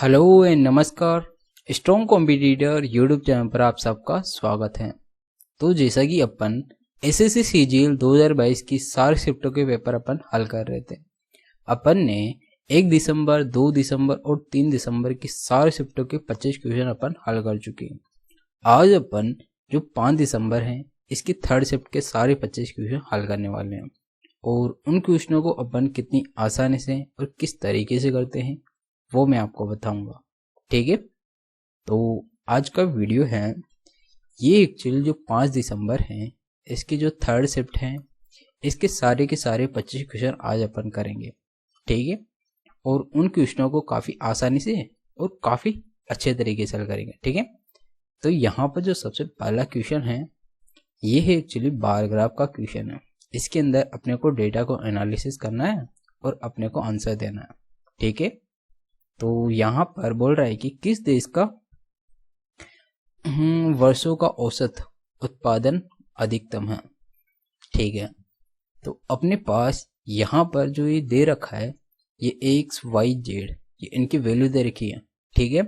Hello and नमस्कार। Strong competitor YouTube channel पर आप सबका स्वागत है। तो जैसा कि अपन एसएससी सीजीएल 2022 की सारे शिफ्टों के पेपर अपन हल कर रहे थे। अपन ने 1 दिसंबर, 2 दिसंबर और 3 दिसंबर की सारे शिफ्टों के 25 क्वेश्चन अपन हल कर चुके हैं। आज अपन जो 5 दिसंबर है इसकी थर्ड शिफ्ट के सारे 25 क्वेश्चन हल करने वाले हैं और उन क्वेश्चनों को अपन कितनी आसानी से और किस तरीके से करते हैं वो मैं आपको बताऊंगा। ठीक है, तो आज का वीडियो है ये एक्चुअली जो 5 दिसंबर है इसकी जो थर्ड शिफ्ट है इसके सारे के सारे 25 क्वेश्चन आज अपन करेंगे। ठीक है, और उन क्वेश्चनों को काफ़ी आसानी से और काफ़ी अच्छे तरीके से हल करेंगे। ठीक है, तो यहाँ पर जो सबसे पहला क्वेश्चन है ये है एक्चुअली बार ग्राफ का क्वेश्चन है। इसके अंदर अपने को डेटा को एनालिसिस करना है और अपने को आंसर देना है। ठीक है, तो यहाँ पर बोल रहा है कि किस देश का वर्षों का औसत उत्पादन अधिकतम है। ठीक है, तो अपने पास यहाँ पर जो ये दे रखा है ये XYZ ये इनकी वैल्यू दे रखी है। ठीक है,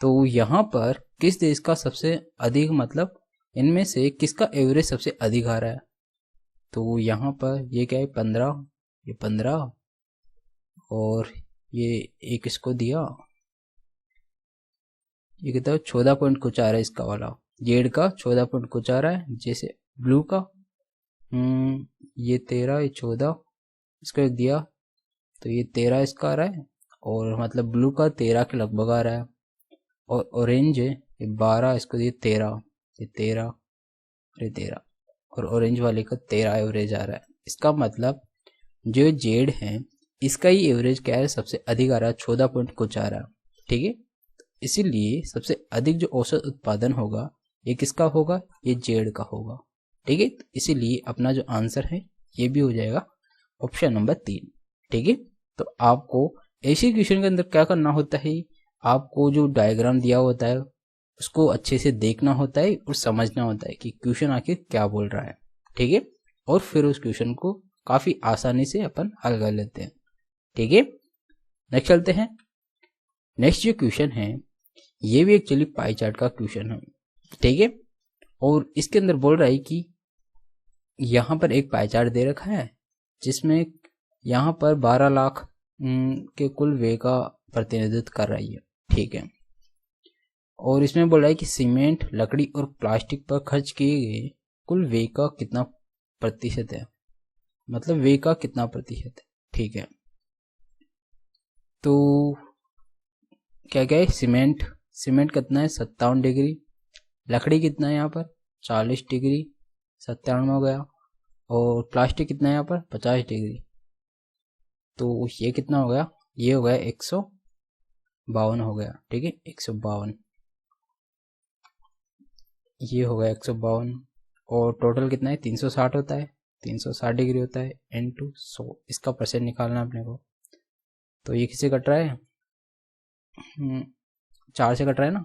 तो यहाँ पर किस देश का सबसे अधिक मतलब इनमें से किसका एवरेज सबसे अधिक आ रहा है। तो यहाँ पर ये क्या है 15, ये 15 और ये एक इसको दिया, ये कहता है 14 पॉइंट कुछ आ रहा है इसका वाला जेड का 14 पॉइंट कुछ आ रहा है। जैसे ब्लू का ये 13, ये 14 इसको एक दिया तो ये 13 इसका आ रहा है और मतलब ब्लू का 13 के लगभग आ रहा है और ऑरेंज है ये 12 इसको दिए 13, ये 13 और ये 13 और ऑरेंज वाले का 13 एवरेज आ रहा है। इसका मतलब जो जेड है इसका ही एवरेज क्या है सबसे अधिक आ रहा है 14 पॉइंट कुछ आ रहा है। ठीक है, इसीलिए सबसे अधिक जो औसत उत्पादन होगा ये किसका होगा, ये जेड का होगा। ठीक है, तो इसीलिए अपना जो आंसर है ये भी हो जाएगा ऑप्शन नंबर 3। ठीक है, तो आपको ऐसे क्वेश्चन के अंदर क्या करना होता है, आपको जो डायग्राम दिया होता है उसको अच्छे से देखना होता है और समझना होता है कि क्वेश्चन आखिर क्या बोल रहा है। ठीक है, और फिर उस क्वेश्चन को काफी आसानी से अपन हल कर लेते हैं। ठीक है, नेक्स्ट चलते हैं। नेक्स्ट जो क्वेश्चन है ये भी एक्चुअली पाई चार्ट का क्वेश्चन है। ठीक है, और इसके अंदर बोल रहा है कि यहाँ पर एक पाई चार्ट दे रखा है जिसमें यहाँ पर 12 लाख के कुल व्यय का प्रतिनिधित्व कर रही है। ठीक है, और इसमें बोल रहा है कि सीमेंट, लकड़ी और प्लास्टिक पर खर्च किए गए कुल व्यय का कितना प्रतिशत है, मतलब व्यय का कितना प्रतिशत है। ठीक है, तो क्या क्या है, सीमेंट कितना है 57 डिग्री, लकड़ी कितना है यहाँ पर 40 डिग्री 57 हो गया और प्लास्टिक कितना है यहाँ पर 50 डिग्री। तो ये कितना हो गया, ये हो गया 152 हो गया। ठीक है, 152 ये हो गया 152 और टोटल कितना है 360 होता है, 360 डिग्री होता है N2 100। इसका परसेंट निकालना अपने को। तो ये किससे कट रहा है 4 से कट रहा है ना,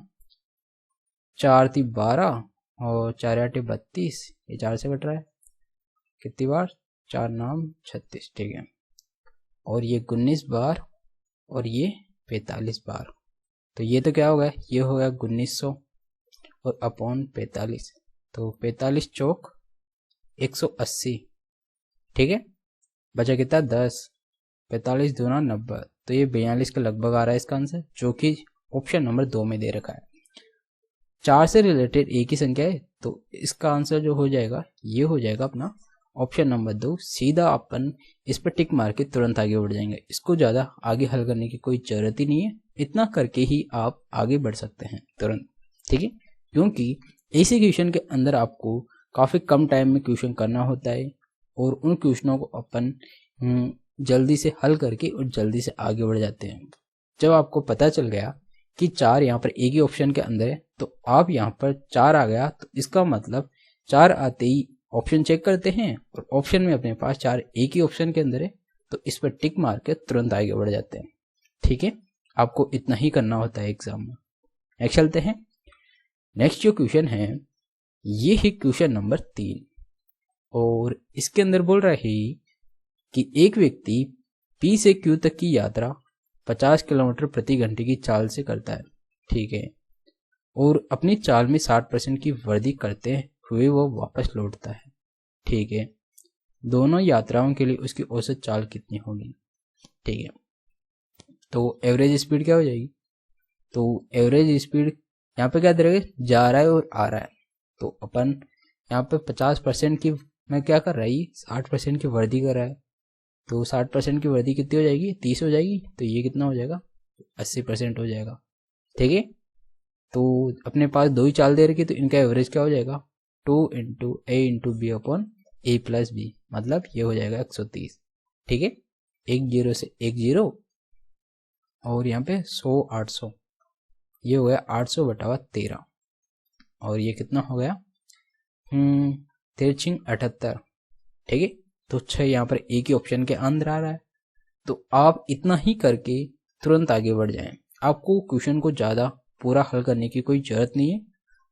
4 × 3 = 12 और 4 × 8 = 32, ये 4 से कट रहा है कितनी बार 4 नाम 36। ठीक है, और ये 19 बार और ये 45 बार। तो ये तो क्या हो गया, ये हो गया 1900 और अपॉन 45, तो 45 चौक 180। ठीक है, बचा कितना 10, 45 दूना 90, तो ये 42 के लगभग आ रहा है इसका आंसर, जो कि ऑप्शन नंबर 2 में दे रखा है। 4 से रिलेटेड एक ही संख्या है तो इसका आंसर जो हो जाएगा ये हो जाएगा अपना ऑप्शन नंबर 2। सीधा अपन इस पर टिक मार के तुरंत आगे बढ़ जाएंगे, इसको ज़्यादा आगे हल करने की कोई ज़रूरत ही नहीं है, इतना करके ही आप आगे बढ़ सकते हैं तुरंत। ठीक है, क्योंकि ऐसे क्वेश्चन के अंदर आपको काफ़ी कम टाइम में क्वेश्चन करना होता है और उन क्वेश्चनों को अपन जल्दी से हल करके और जल्दी से आगे बढ़ जाते हैं। जब आपको पता चल गया कि 4 यहाँ पर एक ही ऑप्शन के अंदर है तो आप यहाँ पर 4 आ गया तो इसका मतलब 4 आते ही ऑप्शन चेक करते हैं और ऑप्शन में अपने पास 4 एक ही ऑप्शन के अंदर है तो इस पर टिक मार के तुरंत आगे बढ़ जाते हैं। ठीक है, आपको इतना ही करना होता है एग्जाम में। नेक्स्ट चलते हैं। नेक्स्ट जो क्वेश्चन है ये है क्वेश्चन नंबर 3 और इसके अंदर बोल रहा है कि एक व्यक्ति P से Q तक की यात्रा 50 किलोमीटर प्रति घंटे की चाल से करता है, ठीक है, और अपनी चाल में 60% की वृद्धि करते हुए वो वापस लौटता है, ठीक है, दोनों यात्राओं के लिए उसकी औसत चाल कितनी होगी, ठीक है। तो एवरेज स्पीड क्या हो जाएगी, तो एवरेज स्पीड यहाँ पे क्या दे रहा है, जा रहा है और आ रहा है, तो अपन यहाँ पे 50% की मैं क्या कर रहा है, 60% की वृद्धि कर रहा है, तो 60% की वृद्धि कितनी हो जाएगी, 30 हो जाएगी, तो ये कितना हो जाएगा, 80% हो जाएगा, ठीक है। तो अपने पास दो ही चाल दे रखी, तो इनका एवरेज क्या हो जाएगा, 2 × a × b/a + b, मतलब ये हो जाएगा 130, ठीक है। 1 0 से 1 0 और यहाँ पे 100 800, ये हो गया 800/13, और ये कितना हो गया 3×78, ठीक है। तो 6 यहाँ पर एक ही ऑप्शन के अंदर आ रहा है। तो आप इतना ही करके तुरंत आगे बढ़ जाएं। आपको क्वेश्चन को ज़्यादा पूरा हल करने की कोई ज़रूरत नहीं है।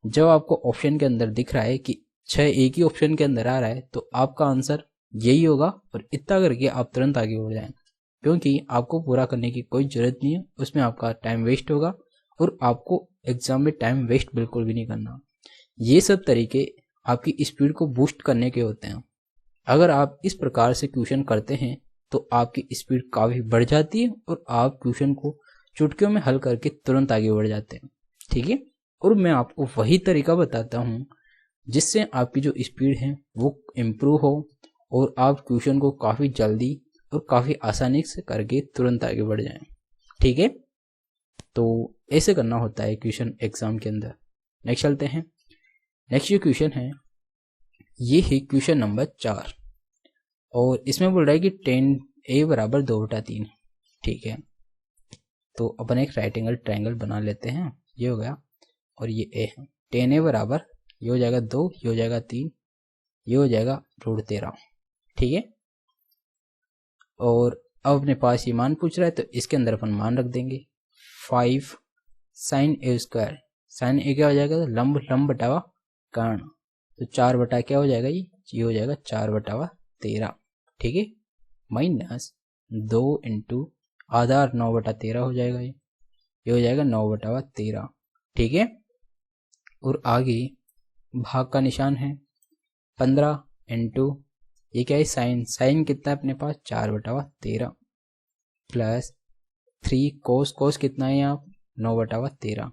जब आपको ऑप्शन के अंदर दिख रहा है कि 6 एक ही ऑप्शन के अंदर आ रहा है, तो आपका आंसर यही होगा, और इतना करके आप तुरंत आगे बढ़ जाएं, क्योंकि आपको पूरा करने की कोई ज़रूरत नहीं है, उसमें आपका टाइम वेस्ट होगा, और आपको एग्जाम में टाइम वेस्ट बिल्कुल भी नहीं करना। ये सब तरीके आपकी स्पीड को बूस्ट करने के होते हैं। अगर आप इस प्रकार से क्वेश्चन करते हैं तो आपकी स्पीड काफ़ी बढ़ जाती है, और आप क्वेश्चन को चुटकियों में हल करके तुरंत आगे बढ़ जाते हैं, ठीक है। और मैं आपको वही तरीका बताता हूँ जिससे आपकी जो स्पीड है वो इम्प्रूव हो, और आप क्वेश्चन को काफ़ी जल्दी और काफ़ी आसानी से करके तुरंत आगे बढ़ जाएं, ठीक है। तो ऐसे करना होता है क्वेश्चन एग्जाम के अंदर। नेक्स्ट चलते हैं। नेक्स्ट जो क्वेश्चन है ये है क्वेश्चन नंबर 4, और इसमें बोल रहा है कि 10a = 2/3, ठीक है। तो अपन एक राइट एंगल ट्रायंगल बना लेते हैं, ये हो गया, और ये a है। 10a बराबर ये हो जाएगा 2, ये हो जाएगा 3, ये हो जाएगा √13, ठीक है। और अब अपने पास ये मान पूछ रहा है, तो इसके अंदर अपन मान रख देंगे 5 sin a²। sin a क्या हो जाएगा, लंब बटावा कर्ण, तो 4 बटा क्या हो जाएगा, ये हो जाएगा 4/13, ठीक है, माइनस 2 × आधा 9/13 हो जाएगा, ये हो जाएगा 9/13, ठीक है। और आगे भाग का निशान है 15 × ये क्या है, साइन कितना है अपने पास 4/13 प्लस 3 कोस कितना है यहाँ 9/13,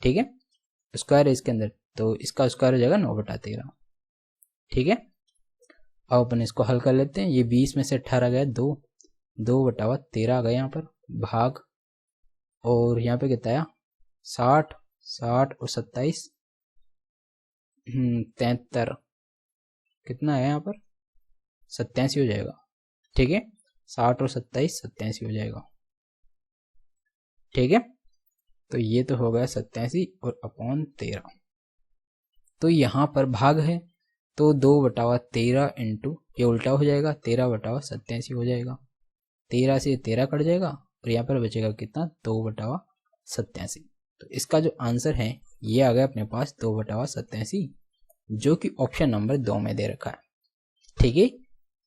ठीक है। स्क्वायर है इसके अंदर, तो इसका स्क्वायर हो जाएगा 9/13, ठीक है। अब अपन इसको हल कर लेते हैं। ये 20 में से 18 गया 2/13 आ गया यहाँ पर भाग, और यहाँ पे कितना आया 60 और 27 73, कितना है यहाँ पर 87 हो जाएगा, ठीक है। 60 और 27 87 हो जाएगा, ठीक है। तो ये तो हो गया 87 और अपॉन 13। तो यहाँ पर भाग है, तो 2/13 इंटू ये उल्टा हो जाएगा 13/87 हो जाएगा, 13 से 13 कट जाएगा, और यहाँ पर बचेगा कितना 2/87। तो इसका जो आंसर है ये आ गया अपने पास 2/87, जो कि ऑप्शन नंबर 2 में दे रखा है, ठीक है।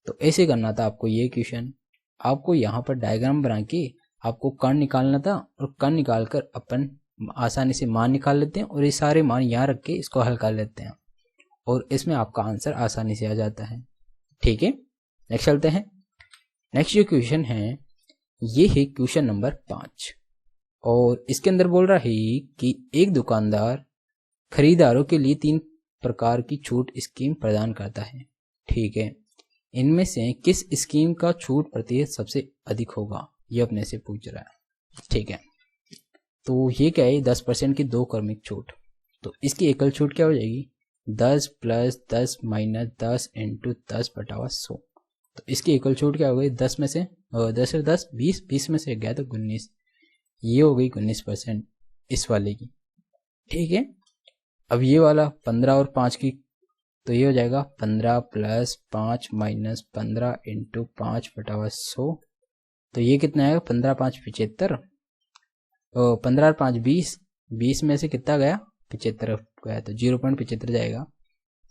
तो ऐसे करना था आपको ये क्वेश्चन। आपको यहाँ पर डायग्राम बना के आपको कर्ण निकालना था, और कर्ण निकाल कर अपन आसानी से मान निकाल लेते हैं, और ये सारे मान यहाँ रख के इसको हल कर लेते हैं, और इसमें आपका आंसर आसानी से आ जाता है, ठीक है। नेक्स्ट चलते हैं। नेक्स्ट जो क्वेश्चन है ये है क्वेश्चन नंबर 5, और इसके अंदर बोल रहा है कि एक दुकानदार खरीदारों के लिए 3 प्रकार की छूट स्कीम प्रदान करता है, ठीक है। इनमें से किस स्कीम का छूट प्रतिशत सबसे अधिक होगा, ये अपने से पूछ रहा है, ठीक है। तो ये क्या है 10% की 2 क्रमिक छूट, तो इसकी एकल छूट क्या हो जाएगी 10 + 10 - 10 × 10/100। तो इसकी एकल छूट क्या हो गई 10 में से 10 और 10 20 में से गया तो 19, ये हो गई 19% इस वाले की, ठीक है। अब ये वाला 15 और 5 की, तो ये हो जाएगा 15 + 5 - 15 × 5/100। तो ये कितना आएगा 15 × 5 = 75, 15 और 5 20, 20 में से कितना गया 75 गया, तो 0.75 जाएगा।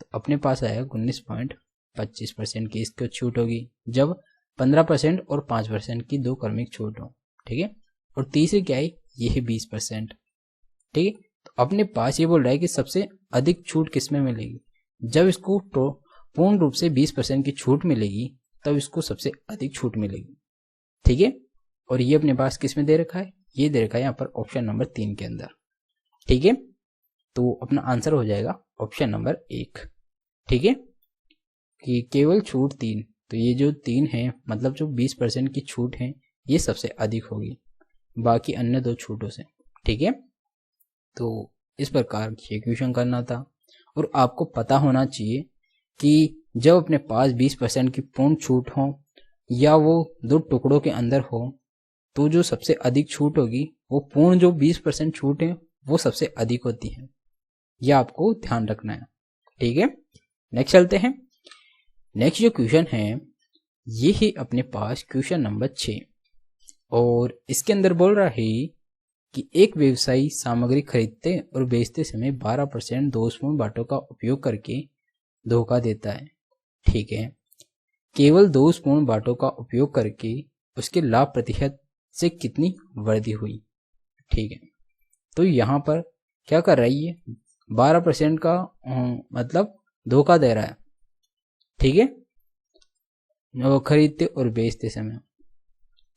तो अपने पास आएगा 19.25% की इसको छूट होगी, जब 15% और 5% की दो क्रमिक छूट हो, ठीक है। और तीसरी क्या है, ये है 20%, ठीक है। तो अपने पास ये बोल रहा है कि सबसे अधिक छूट किस में मिलेगी, जब इसको पूर्ण रूप से 20% की छूट मिलेगी तब इसको सबसे अधिक छूट मिलेगी, ठीक है। और ये अपने पास किस में दे रखा है, ये दे रखा है यहाँ पर ऑप्शन नंबर 3 के अंदर, ठीक है। तो अपना आंसर हो जाएगा ऑप्शन नंबर 1, ठीक है, कि केवल छूट 3, तो ये जो 3 है मतलब जो 20% की छूट है ये सबसे अधिक होगी बाकी अन्य दो छूटों से, ठीक है। तो इस प्रकार ये क्वेश्चन करना था। और आपको पता होना चाहिए कि जब अपने पास 20% की पूर्ण छूट हो या वो दो टुकड़ों के अंदर हो तो जो सबसे अधिक छूट होगी वो पूर्ण जो 20% छूट है वो सबसे अधिक होती है, यह आपको ध्यान रखना है, ठीक है। नेक्स्ट चलते हैं। नेक्स्ट जो क्वेश्चन है ये है अपने पास क्वेश्चन नंबर 6 और इसके अंदर बोल रहा है कि एक व्यवसायी सामग्री खरीदते और बेचते समय 12% दोषपूर्ण बातों का उपयोग करके धोखा देता है, ठीक है। केवल दोषपूर्ण बातों का उपयोग करके उसके लाभ प्रतिशत से कितनी वृद्धि हुई, ठीक है। तो यहाँ पर क्या कर रहा है, ये 12% का मतलब धोखा दे रहा है, ठीक है, खरीदते और बेचते समय।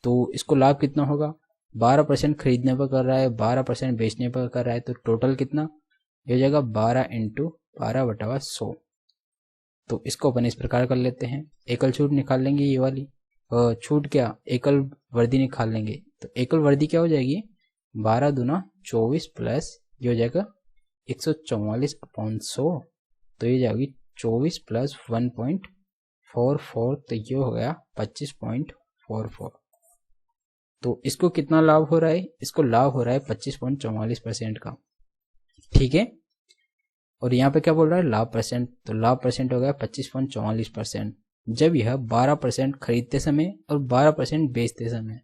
तो इसको लाभ कितना होगा, 12% खरीदने पर कर रहा है, 12% बेचने पर कर रहा है, तो टोटल कितना हो जाएगा 12 × 12/100। तो इसको अपन इस प्रकार कर लेते हैं, एकल छूट निकाल लेंगे, ये वाली छूट क्या एकल वर्दी निकाल लेंगे। तो एकल वर्दी क्या हो जाएगी 12 दूना 24 प्लस ये हो जाएगा 144/100, तो ये जाएगी 24 प्लस 1.44, तो ये हो गया 25.44। तो इसको कितना लाभ हो रहा है, इसको लाभ हो रहा है 25.44% का, ठीक है। और यहाँ पे क्या बोल रहा है लाभ परसेंट, तो लाभ परसेंट हो गया 25.44%। जब यह 12% खरीदते समय और 12% बेचते समय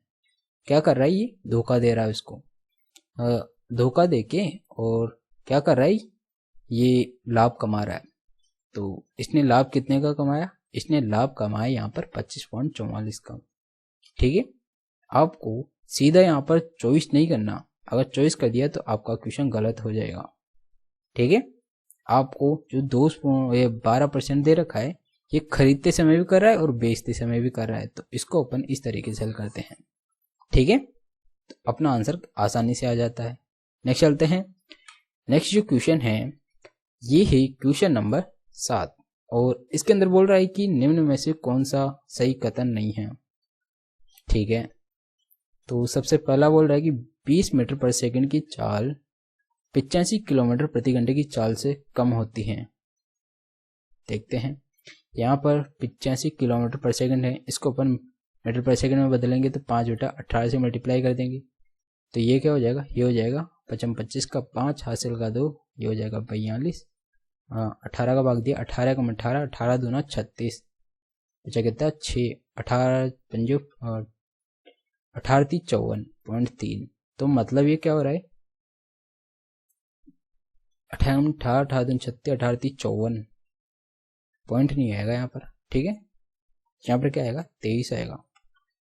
क्या कर रहा है, ये धोखा दे रहा है उसको, धोखा देके और क्या कर रहा है, ये लाभ कमा रहा है। तो इसने लाभ कितने का कमाया, इसने लाभ कमाया यहाँ पर 25.44 का, ठीक है। आपको सीधा यहाँ पर चॉइस नहीं करना, अगर चॉइस कर दिया तो आपका क्वेश्चन गलत हो जाएगा, ठीक है। आपको जो 12% दे रखा है ये खरीदते समय भी कर रहा है और बेचते समय भी कर रहा है, तो इसको अपन इस तरीके से हल करते हैं, ठीक है। तो अपना आंसर आसानी से आ जाता है। नेक्स्ट चलते हैं। नेक्स्ट जो क्वेश्चन है ये है क्वेश्चन नंबर 7 और इसके अंदर बोल रहा है कि निम्न में से कौन सा सही कथन नहीं है, ठीक है। तो सबसे पहला बोल रहा है कि 20 मीटर पर सेकंड की चाल 85 किलोमीटर प्रति घंटे की चाल से कम होती है। देखते हैं, यहाँ पर 85 किलोमीटर पर सेकंड है, इसको अपन मीटर पर सेकंड में बदलेंगे तो 5/18 से मल्टीप्लाई कर देंगे, तो ये क्या हो जाएगा, ये हो जाएगा 25 का 5 हासिल का 2, ये हो जाएगा 42, 18 का भाग दिया 18 का 18, 18 दूना 36, बचा कितना 6, 18 पंजो 18 × 54.3। तो मतलब ये क्या हो रहा है 18 36 18 54 पॉइंट नहीं आएगा यहाँ पर, ठीक है। यहाँ पर क्या आएगा 23 आएगा,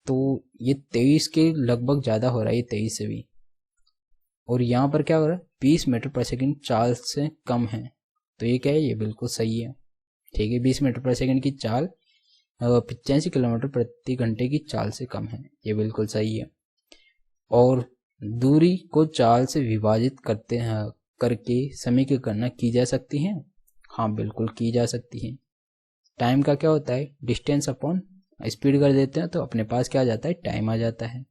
तो ये 23 के लगभग ज़्यादा हो रहा है, ये 23 से भी। और यहाँ पर क्या हो रहा है 20 मीटर पर सेकंड चाल से कम है, तो ये क्या है, ये बिल्कुल सही है, ठीक है। 20 मीटर पर सेकंड की चाल 85 किलोमीटर प्रति घंटे की चाल से कम है, ये बिल्कुल सही है। और दूरी को चाल से विभाजित करते हैं करके समय की गणना की जा सकती है, हाँ बिल्कुल की जा सकती है। टाइम का क्या होता है डिस्टेंस अपॉन स्पीड कर देते हैं तो अपने पास क्या आ जाता है टाइम आ जाता है।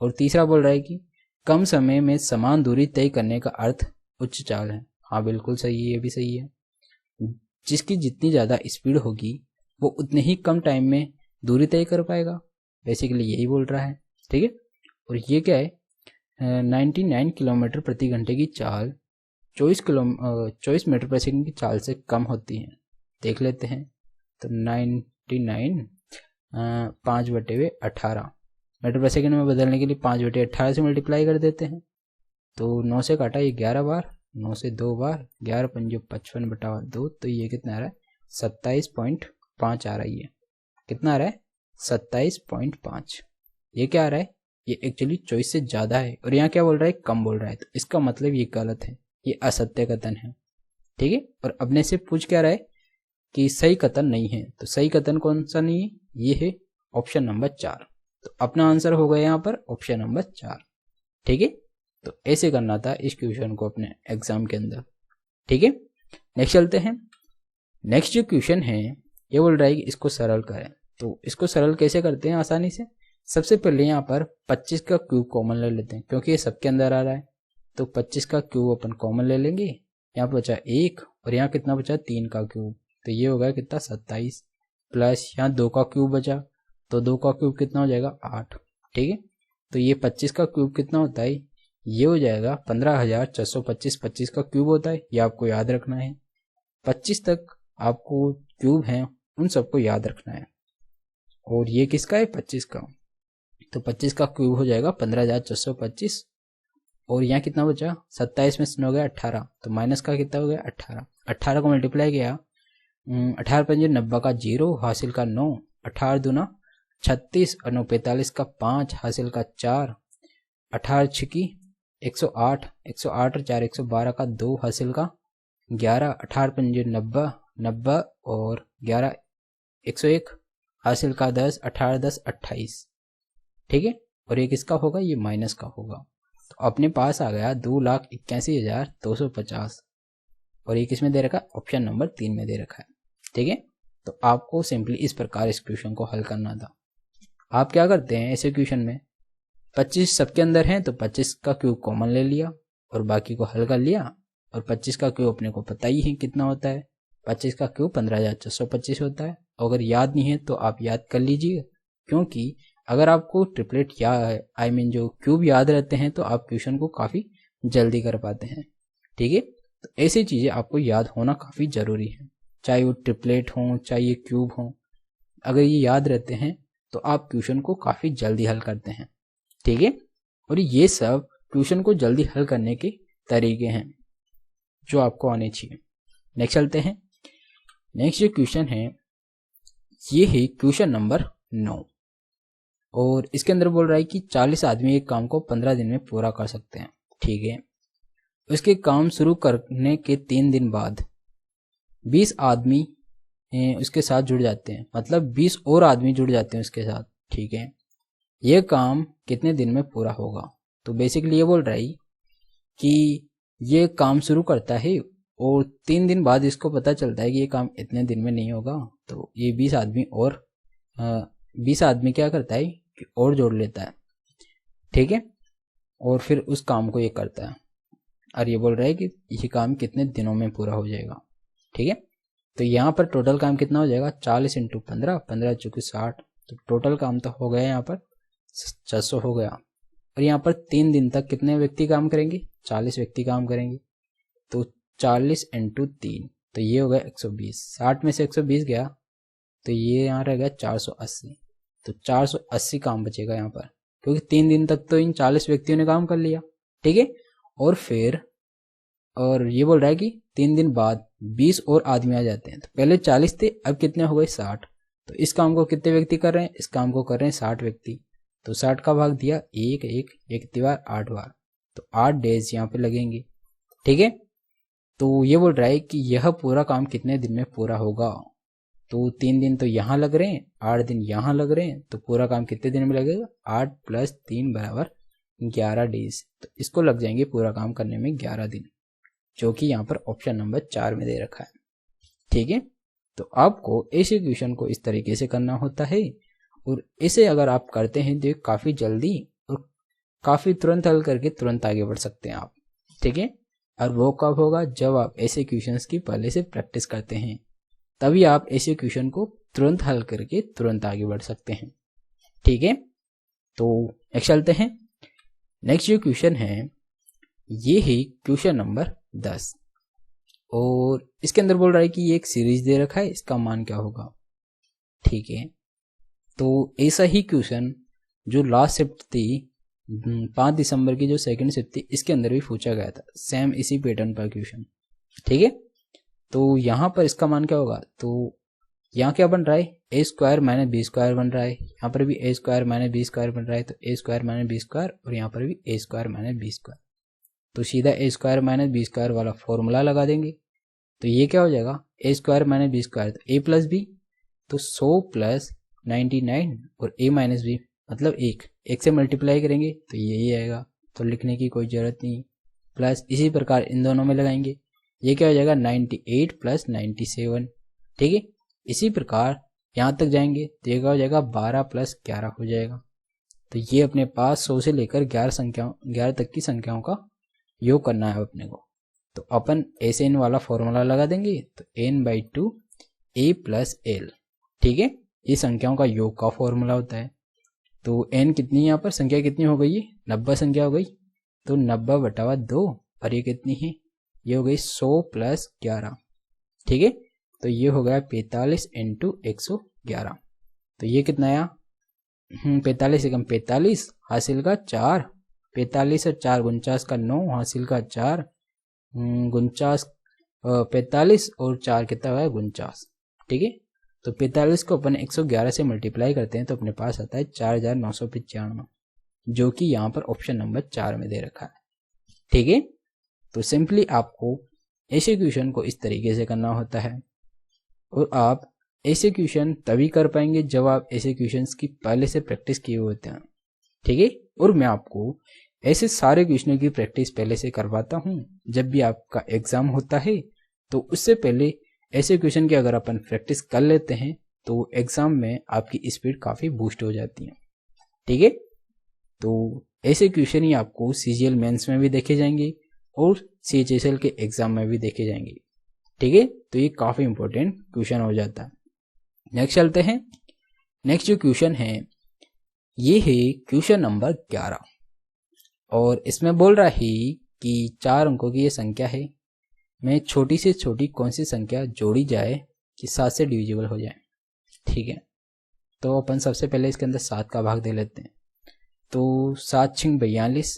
और तीसरा बोल रहा है कि कम समय में समान दूरी तय करने का अर्थ उच्च चाल है, हाँ बिल्कुल सही है, ये भी सही है। जिसकी जितनी ज़्यादा स्पीड होगी वो उतने ही कम टाइम में दूरी तय कर पाएगा, बेसिकली यही बोल रहा है, ठीक है। और ये क्या है 99 किलोमीटर प्रति घंटे की चाल 24 मीटर पर सेकंड की चाल से कम होती है, देख लेते हैं। तो 99 5/18 मीटर पर सेकंड में बदलने के लिए 5/18 से मल्टीप्लाई कर देते हैं, तो 9 से काटा ये 11 बार, 9 से 2 बार, 11 पंजो 55/2, तो ये कितना आ रहा है 27.5 आ रही है, कितना आ रहा है 27.5। ये क्या आ रहा है, ये एक्चुअली 24 से ज़्यादा है, और यहाँ क्या बोल रहा है, कम बोल रहा है, तो इसका मतलब ये गलत है, ये असत्य कथन है। ठीक है, और अपने से पूछ क्या रहा है कि सही कथन नहीं है, तो सही कथन कौन सा नहीं है, ये है ऑप्शन नंबर 4। तो अपना आंसर हो गया यहाँ पर ऑप्शन नंबर 4। ठीक है, तो ऐसे करना था इस क्वेश्चन को अपने एग्जाम के अंदर। ठीक है, नेक्स्ट चलते हैं। नेक्स्ट जो क्वेश्चन है ये बोल रहा है कि इसको सरल करें। तो इसको सरल कैसे करते हैं आसानी से, सबसे पहले यहाँ पर 25 का क्यूब कॉमन ले लेते हैं, क्योंकि ये सबके अंदर आ रहा है। तो 25 का क्यूब अपन कॉमन ले लेंगे, यहाँ बचा 1, और यहाँ कितना बचा 3 का क्यूब, तो ये हो गया कितना 27, प्लस यहाँ 2 का क्यूब बचा, तो 2 का क्यूब कितना हो जाएगा 8। ठीक है, तो ये 25 का क्यूब कितना होता है, ये हो जाएगा 15,425। 25 का क्यूब होता है, ये आपको याद रखना है। 25 तक आपको क्यूब हैं उन सबको याद रखना है। और ये किसका है, 25 का, तो 25 का क्यूब हो जाएगा 15,425। और यहाँ कितना बचा, 27 में से हो गया 18, तो माइनस का कितना हो गया 18। 18 को मल्टीप्लाई किया, 18 पंजे 90 का 0, हासिल का 9, 18 दूना 36, और 9 45 का 5, हासिल का 4, 18 छिकी 108, 108 और 4 112 का 2, हासिल का 11, 18 पंजे 90, 90 और 11 101, हासिल का 10, 18 10 28। ठीक है, और ये किसका होगा, ये माइनस का होगा। तो अपने पास आ गया 2,81,250, और ये किस में दे रखा है, ऑप्शन नंबर 3 में दे रखा है। ठीक है, तो आपको सिंपली इस प्रकार इस क्वेश्चन को हल करना था। आप क्या करते हैं ऐसे क्वेश्चन में, 25 सबके अंदर हैं, तो 25 का क्यूब कॉमन ले लिया और बाकी को हल कर लिया, और 25 का क्यूब अपने को पता ही है कितना होता है, 25 का क्यूब 15,425 होता है। अगर याद नहीं है तो आप याद कर लीजिए, क्योंकि अगर आपको ट्रिपलेट या जो क्यूब याद रहते हैं तो आप क्वेश्चन को काफ़ी जल्दी कर पाते हैं। ठीक है, तो ऐसी चीज़ें आपको याद होना काफ़ी ज़रूरी है, चाहे वो ट्रिपलेट हो चाहे ये क्यूब हो, अगर ये याद रहते हैं तो आप क्वेश्चन को काफ़ी जल्दी हल करते हैं। ठीक है, और ये सब क्वेश्चन को जल्दी हल करने के तरीके हैं जो आपको आने चाहिए। नेक्स्ट चलते हैं। नेक्स्ट जो क्वेश्चन है ये है क्वेश्चन नंबर 9, और इसके अंदर बोल रहा है कि 40 आदमी एक काम को 15 दिन में पूरा कर सकते हैं। ठीक है, उसके काम शुरू करने के 3 दिन बाद 20 आदमी उसके साथ जुड़ जाते हैं, मतलब 20 और आदमी जुड़ जाते हैं उसके साथ। ठीक है, यह काम कितने दिन में पूरा होगा। तो बेसिकली ये बोल रहा है कि ये काम शुरू करता है और 3 दिन बाद इसको पता चलता है कि ये काम इतने दिन में नहीं होगा, तो ये 20 आदमी और 20 आदमी क्या करता है कि और जोड़ लेता है। ठीक है, और फिर उस काम को ये करता है, और ये बोल रहा है कि ये काम कितने दिनों में पूरा हो जाएगा। ठीक है, तो यहाँ पर टोटल काम कितना हो जाएगा, 40 × 15, 15 चूँकि 60, तो टोटल काम तो हो गया यहाँ पर 600 हो गया। और यहाँ पर 3 दिन तक कितने व्यक्ति काम करेंगे, 40 व्यक्ति काम करेंगे, तो 40 × 3, तो ये हो गया 120। 60 में से 120 गया तो ये यहाँ रह गया 480, तो 480 काम बचेगा यहाँ पर, क्योंकि 3 दिन तक तो इन 40 व्यक्तियों ने काम कर लिया। ठीक है, और फिर और ये बोल रहा है कि 3 दिन बाद 20 और आदमी आ जाते हैं, तो पहले 40 थे, अब कितने हो गए 60। तो इस काम को कितने व्यक्ति कर रहे हैं, इस काम को कर रहे हैं 60 व्यक्ति, तो 60 का भाग दिया 1 1 1 बार 8 बार, तो 8 डेज यहाँ पे लगेंगे। ठीक है, तो ये बोल रहा है कि यह पूरा काम कितने दिन में पूरा होगा। तो 3 दिन तो यहाँ लग रहे हैं, 8 दिन यहाँ लग रहे हैं, तो पूरा काम कितने दिन में लगेगा, 8 + 3 = 11 डेज। तो इसको लग जाएंगे पूरा काम करने में 11 दिन, जो कि यहाँ पर ऑप्शन नंबर 4 में दे रखा है। ठीक है, तो आपको ऐसे क्वेश्चन को इस तरीके से करना होता है, और इसे अगर आप करते हैं तो काफ़ी जल्दी और काफ़ी तुरंत हल करके तुरंत आगे बढ़ सकते हैं आप। ठीक है, और वो कब होगा, जब आप ऐसे क्वेश्चंस की पहले से प्रैक्टिस करते हैं, तभी आप ऐसे क्वेश्चन को तुरंत हल करके तुरंत आगे बढ़ सकते हैं। ठीक है, तो नेक्स्ट चलते हैं। नेक्स्ट जो क्वेश्चन है ये है क्वेश्चन नंबर 10, और इसके अंदर बोल रहा है कि ये एक सीरीज दे रखा है, इसका मान क्या होगा। ठीक है, तो ऐसा ही क्वेश्चन जो लास्ट शिफ्ट थी 5 दिसंबर की जो सेकंड शिफ्ट थी, इसके अंदर भी पूछा गया था, सेम इसी पैटर्न पर क्वेश्चन। ठीक है, तो यहाँ पर इसका मान क्या होगा, तो यहाँ क्या बन रहा है, ए स्क्वायर माइनस बी स्क्वायर बन रहा है, यहाँ पर भी ए स्क्वायर माइनस बी स्क्वायर बन रहा है, तो ए स्क्वायर माइनस बी स्क्वायर और यहाँ पर भी ए स्क्वायर माइनस बी स्क्वायर, तो सीधा ए स्क्वायर माइनस बी स्क्वायर वाला फॉर्मूला लगा देंगे। तो ये क्या हो जाएगा, ए स्क्वायर माइनस बी स्क्वायर, तो ए प्लस बी, तो 100 प्लस 99 और ए माइनस बी मतलब 1 से मल्टीप्लाई करेंगे तो यही आएगा, तो लिखने की कोई ज़रूरत नहीं। प्लस इसी प्रकार इन दोनों में लगाएंगे, ये क्या हो जाएगा 98 प्लस 97, ठीक है। इसी प्रकार यहाँ तक जाएंगे तो ये क्या हो जाएगा 12 प्लस 11 हो जाएगा। तो ये अपने पास 100 से लेकर 11 तक की संख्याओं का योग करना है अपने को। तो अपन ऐसे एन वाला फॉर्मूला लगा देंगे, तो n/2 a प्लस एल, ठीक है, ये संख्याओं का योग का फॉर्मूला होता है। तो n कितनी, यहाँ पर संख्या कितनी हो गई, 90 संख्या हो गई, तो 90/2 और ये कितनी है, ये हो गई 100 प्लस 11, ठीक है। तो ये हो गया 45 × 111, तो ये कितना आया 45 एकम 45 हासिल का 4, 45 और 4 49 का 9 हासिल का 4, 49 45 और 4 कितना हुआ है 49, ठीक है। तो 45 को अपन 111 से मल्टीप्लाई करते हैं तो अपने पास आता है 4995, जो कि यहाँ पर ऑप्शन नंबर 4 में दे रखा है, ठीक है। तो सिंपली आपको ऐसे क्वेश्चन को इस तरीके से करना होता है, और आप ऐसे क्वेश्चन तभी कर पाएंगे जब आप ऐसे क्वेश्चंस की पहले से प्रैक्टिस किए होते हैं, ठीक है। और मैं आपको ऐसे सारे क्वेश्चनों की प्रैक्टिस पहले से करवाता हूँ, जब भी आपका एग्जाम होता है तो उससे पहले ऐसे क्वेश्चन की अगर अपन प्रैक्टिस कर लेते हैं तो एग्जाम में आपकी स्पीड काफ़ी बूस्ट हो जाती है, ठीक है। तो ऐसे क्वेश्चन ही आपको CGL मेंस में भी देखे जाएंगे और CHSL के एग्जाम में भी देखे जाएंगे, ठीक है। तो ये काफ़ी इंपॉर्टेंट क्वेश्चन हो जाता है। नेक्स्ट चलते हैं। नेक्स्ट जो क्वेश्चन है ये है क्वेश्चन नंबर 11, और इसमें बोल रहा है कि 4 अंकों की ये संख्या है, में छोटी से छोटी कौन सी संख्या जोड़ी जाए कि 7 से डिविजिबल हो जाए, ठीक है। तो अपन सबसे पहले इसके अंदर 7 का भाग दे लेते हैं, तो 7 × 42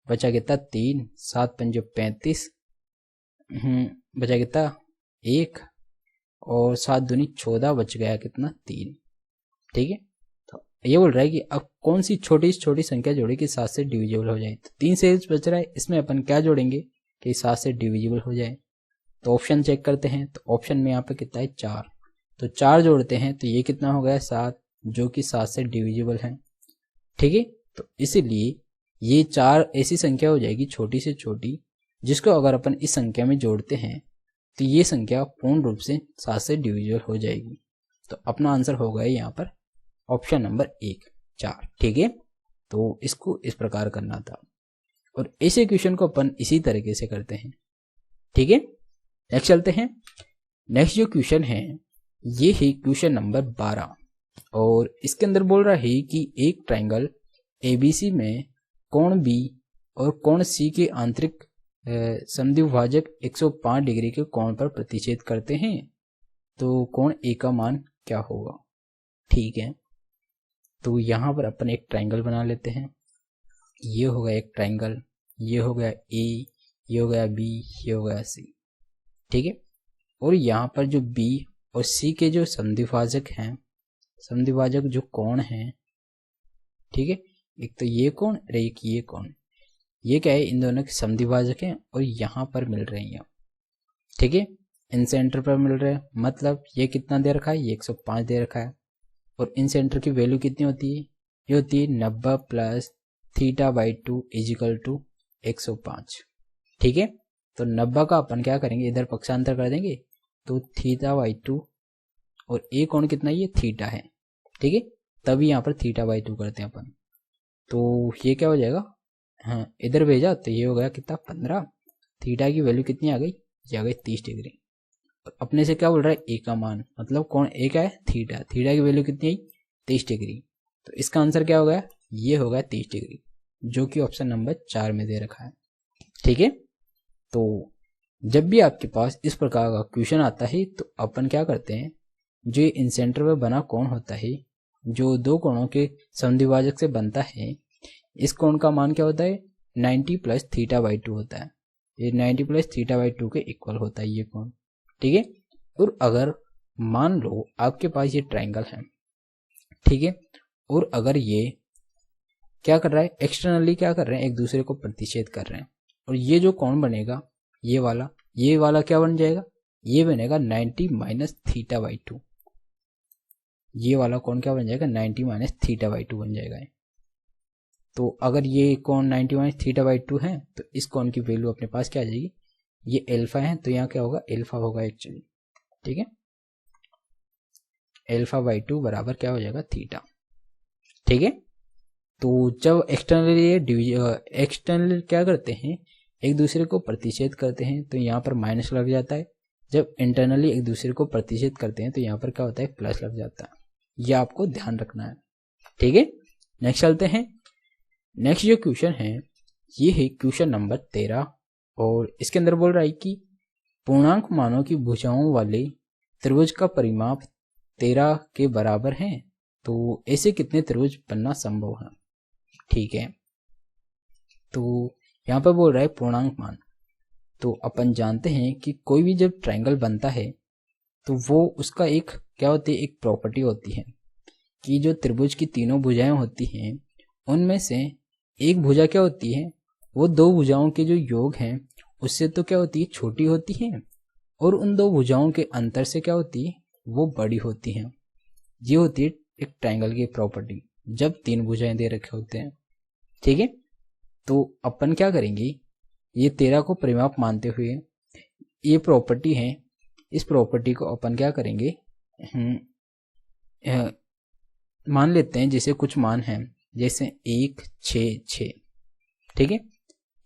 बचा कितना 3, 7 × 5 35, बचा कितना 1, और 7 दूनी 14 बच गया कितना 3, ठीक है। तो ये बोल रहा है कि अब कौन सी छोटी से छोटी संख्या जोड़े कि 7 से डिविजिबल हो जाए, तो 3 से बच रहा है, इसमें अपन क्या जोड़ेंगे कि 7 से डिविजिबल हो जाए। तो ऑप्शन चेक करते हैं, तो ऑप्शन में यहाँ पे कितना है 4, तो 4 जोड़ते हैं तो ये कितना हो गया 7, जो कि 7 से डिविजिबल है, ठीक है। तो इसीलिए ये 4 ऐसी संख्या हो जाएगी छोटी से छोटी, जिसको अगर अपन इस संख्या में जोड़ते हैं तो ये संख्या पूर्ण रूप से 7 से डिविजिबल हो जाएगी। तो अपना आंसर हो गया यहाँ पर ऑप्शन नंबर 1 4, ठीक है। तो इसको इस प्रकार करना था, और ऐसे क्वेश्चन को अपन इसी तरीके से करते हैं, ठीक है। नेक्स्ट चलते हैं। नेक्स्ट जो क्वेश्चन है ये है क्वेश्चन नंबर 12, और इसके अंदर बोल रहा है कि एक ट्रायंगल ABC में कोण B और कोण C के आंतरिक समद्विभाजक 105 डिग्री के कोण पर प्रतिच्छेद करते हैं, तो कोण A का मान क्या होगा, ठीक है। तो यहाँ पर अपन एक ट्रायंगल बना लेते हैं, ये हो गया एक ट्रायंगल, ये हो गया A, ये हो गया B, ये हो गया C, ठीक है। और यहाँ पर जो B और C के जो समद्विभाजक हैं, समद्विभाजक जो कोण हैं, ठीक है, एक तो ये कोण और एक ये कोण, ये क्या है इन दोनों के समद्विभाजक हैं और यहाँ पर मिल रहे हैं, ठीक है, इन सेंटर पर मिल रहे हैं, मतलब ये कितना दे रखा है, ये 105 दे रखा है, और इन सेंटर की वैल्यू कितनी होती है, ये होती है 90 प्लस θ/2 = 105, ठीक है। तो 90 का अपन क्या करेंगे, इधर पक्षांतर कर देंगे, तो θ/2, और ए कोण कितना, ये थीटा है, ठीक है, तभी यहाँ पर θ/2 करते हैं अपन। तो ये क्या हो जाएगा, हाँ इधर भेजा तो ये हो गया कितना 15, थीटा की वैल्यू कितनी आ गई, ये आ गई 30 डिग्री। और अपने से क्या बोल रहा है ए का मान, मतलब कोण ए का है थीटा, थीटा की वैल्यू कितनी आई 30 डिग्री। तो इसका आंसर क्या हो गया, ये हो गया 30 डिग्री, जो कि ऑप्शन नंबर 4 में दे रखा है, ठीक है। तो जब भी आपके पास इस प्रकार का क्वेश्चन आता है तो अपन क्या करते हैं, जो इन सेंटर में बना कोण होता है, जो दो कोणों के समद्विभाजक से बनता है, इस कोण का मान क्या होता है 90 प्लस θ/2 होता है, ये 90 प्लस θ/2 के इक्वल होता है ये कोण, ठीक है। और अगर मान लो आपके पास ये ट्रायंगल है, ठीक है, और अगर ये क्या कर रहा है, एक्सटर्नली क्या कर रहे हैं, एक दूसरे को प्रतिच्छेद कर रहे हैं, और ये जो कोण बनेगा ये वाला क्या बन जाएगा, ये बनेगा 90 माइनस थीटा बाई 2। ये वाला कोण क्या बन जाएगा, 90 माइनस थीटा बाई 2 बन जाएगा। तो अगर ये कोण 90 माइनस थीटा बाई 2 है तो इस कोण की वैल्यू अपने पास क्या आ जाएगी, ये एल्फा है तो यहाँ क्या होगा, एल्फा होगा एक्चुअली, ठीक है, एल्फा बाई 2 बराबर क्या हो जाएगा, थीटा, ठीक है। तो जब एक्सटर्नली क्या करते हैं, एक दूसरे को प्रतिच्छेद करते हैं तो यहाँ पर माइनस लग जाता है, जब इंटरनली एक दूसरे को प्रतिच्छेद करते हैं तो यहाँ पर क्या होता है, प्लस लग जाता है। ये आपको ध्यान रखना है, ठीक है। नेक्स्ट चलते हैं। नेक्स्ट जो क्वेश्चन है ये है क्वेश्चन नंबर 13, और इसके अंदर बोल रहा है कि पूर्णांक मानों की भुजाओं वाले त्रिभुज का परिमाप 13 के बराबर है, तो ऐसे कितने त्रिभुज बनना संभव है, ठीक है। तो यहाँ पर बोल रहा है पूर्णांक मान, तो अपन जानते हैं कि कोई भी जब ट्रायंगल बनता है तो वो उसका एक क्या होती है, एक प्रॉपर्टी होती है कि जो त्रिभुज की तीनों भुजाएं होती हैं उनमें से एक भुजा क्या होती है, वो दो भुजाओं के जो योग हैं उससे तो क्या होती है, छोटी होती है, और उन दो भुजाओं के अंतर से क्या होती है, वो बड़ी होती है। ये होती है एक ट्रायंगल की प्रॉपर्टी जब तीन भुजाएं दे रखे होते हैं, ठीक है। तो अपन क्या करेंगे, ये 13 को परिमाप मानते हुए ये प्रॉपर्टी है, इस प्रॉपर्टी को अपन क्या करेंगे, मान लेते हैं जैसे कुछ मान हैं जैसे 1, 6, 6, ठीक है।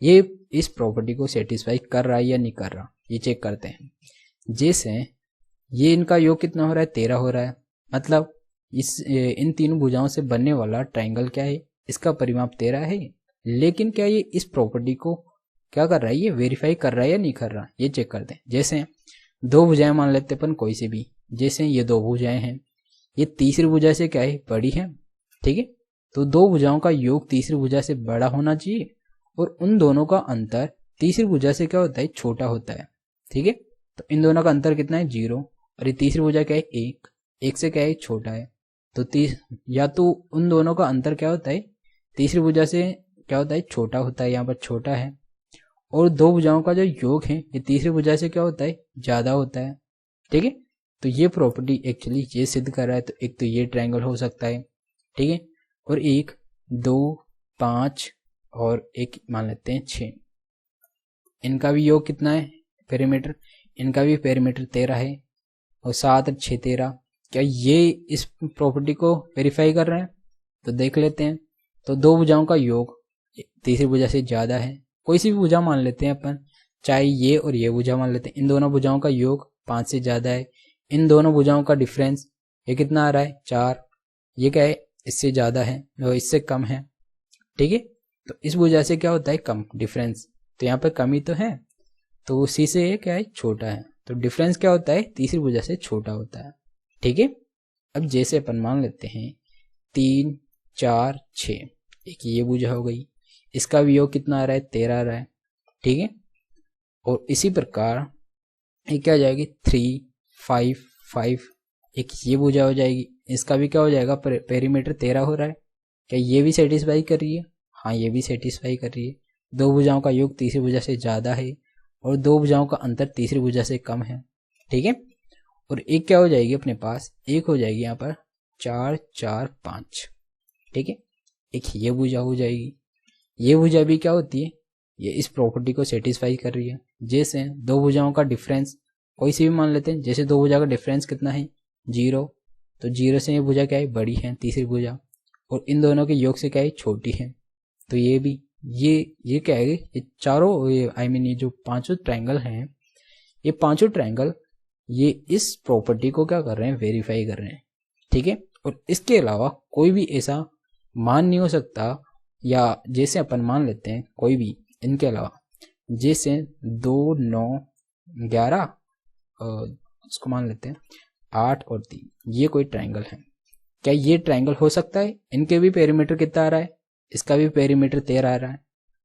ये इस प्रॉपर्टी को सेटिस्फाई कर रहा है या नहीं कर रहा, ये चेक करते हैं। जैसे ये इनका योग कितना हो रहा है, 13 हो रहा है, मतलब इन तीनों भुजाओं से बनने वाला ट्रायंगल क्या है, इसका परिमाप 13 है। लेकिन क्या ये इस प्रॉपर्टी को क्या कर रहा है, ये वेरीफाई कर रहा है या नहीं कर रहा, ये चेक करते हैं। जैसे दो भुजाएं मान लेते अपन कोई से भी, जैसे ये दो भुजाएं हैं, ये तीसरी भुजा से क्या है, बड़ी है, ठीक है। तो दो भुजाओं का योग तीसरी भुजा से बड़ा होना चाहिए और उन दोनों का अंतर तीसरी भुजा से क्या होता है, छोटा होता है, ठीक है। तो इन दोनों का अंतर कितना है, 0, और ये तीसरी भुजा क्या है, 1 से क्या है, छोटा है। तो या तो उन दोनों का अंतर क्या होता है, तीसरी भुजा से क्या होता है, छोटा होता है, यहाँ पर छोटा है, और दो भुजाओं का जो योग है ये तीसरी भुजा से क्या होता है, ज्यादा होता है, ठीक है। तो ये प्रॉपर्टी एक्चुअली ये सिद्ध कर रहा है। तो एक तो ये ट्रायंगल हो सकता है, ठीक है, और 1, 2, 5 और एक मान लेते हैं 6, इनका भी योग कितना है, पेरीमीटर, इनका भी पेरीमीटर 13 है, और 7 और 6 13, क्या ये इस प्रॉपर्टी को वेरीफाई कर रहे हैं, तो देख लेते हैं। तो दो भुजाओं का योग तीसरी भुजा से ज्यादा है, कोई सी भी भुजा मान लेते हैं अपन, चाहे ये और ये भुजा मान लेते हैं, इन दोनों भुजाओं का योग 5 से ज्यादा है, इन दोनों भुजाओं का डिफरेंस ये कितना आ रहा है, 4, ये क्या है, इससे ज्यादा है, वो इससे कम है, ठीक है। तो इस भुजा से क्या होता है, कम डिफरेंस, तो यहाँ पर कमी तो है, तो उसी से ये क्या है, छोटा है, तो डिफरेंस क्या होता है, तीसरी भुजा से छोटा होता है, ठीक है। अब जैसे अपन मान लेते हैं 3, 4, 6, एक ये भुजा हो गई, इसका भी योग कितना आ रहा है, 13 आ रहा है, ठीक है। और इसी प्रकार ये क्या हो जाएगी, 3, 5, 5, एक ये भुजा हो जाएगी, इसका भी क्या हो जाएगा, पेरीमीटर 13 हो रहा है, क्या ये भी सेटिस्फाई कर रही है, हाँ ये भी सेटिस्फाई कर रही है। दो भुजाओं का योग तीसरी भुजा से ज्यादा है और दो भुजाओं का अंतर तीसरी भुजा से कम है, ठीक है। और एक क्या हो जाएगी अपने पास, एक हो जाएगी यहाँ पर 4, 4, 5, ठीक है, एक ये भुजा हो जाएगी, ये भुजा भी क्या होती है, ये इस प्रॉपर्टी को सेटिस्फाई कर रही है। जैसे दो भुजाओं का डिफरेंस कोई सी भी मान लेते हैं, जैसे दो भुजा का डिफरेंस कितना है, 0, तो 0 से ये भुजा क्या है, बड़ी है तीसरी भुजा, और इन दोनों के योग से क्या है, छोटी है। तो ये भी ये क्या है, ये चारों आई मीन ये जो पांचों ट्रायंगल हैं, ये पांचों ट्रायंगल ये इस प्रॉपर्टी को क्या कर रहे हैं, वेरीफाई कर रहे हैं, ठीक है। और इसके अलावा कोई भी ऐसा मान नहीं हो सकता, या जैसे अपन मान लेते हैं कोई भी इनके अलावा, जैसे 2, 9, 11, इसको मान लेते हैं 8 और 3, ये कोई ट्रायंगल है, क्या ये ट्रायंगल हो सकता है, इनके भी पेरीमीटर कितना आ रहा है, इसका भी पेरीमीटर 13 आ रहा है,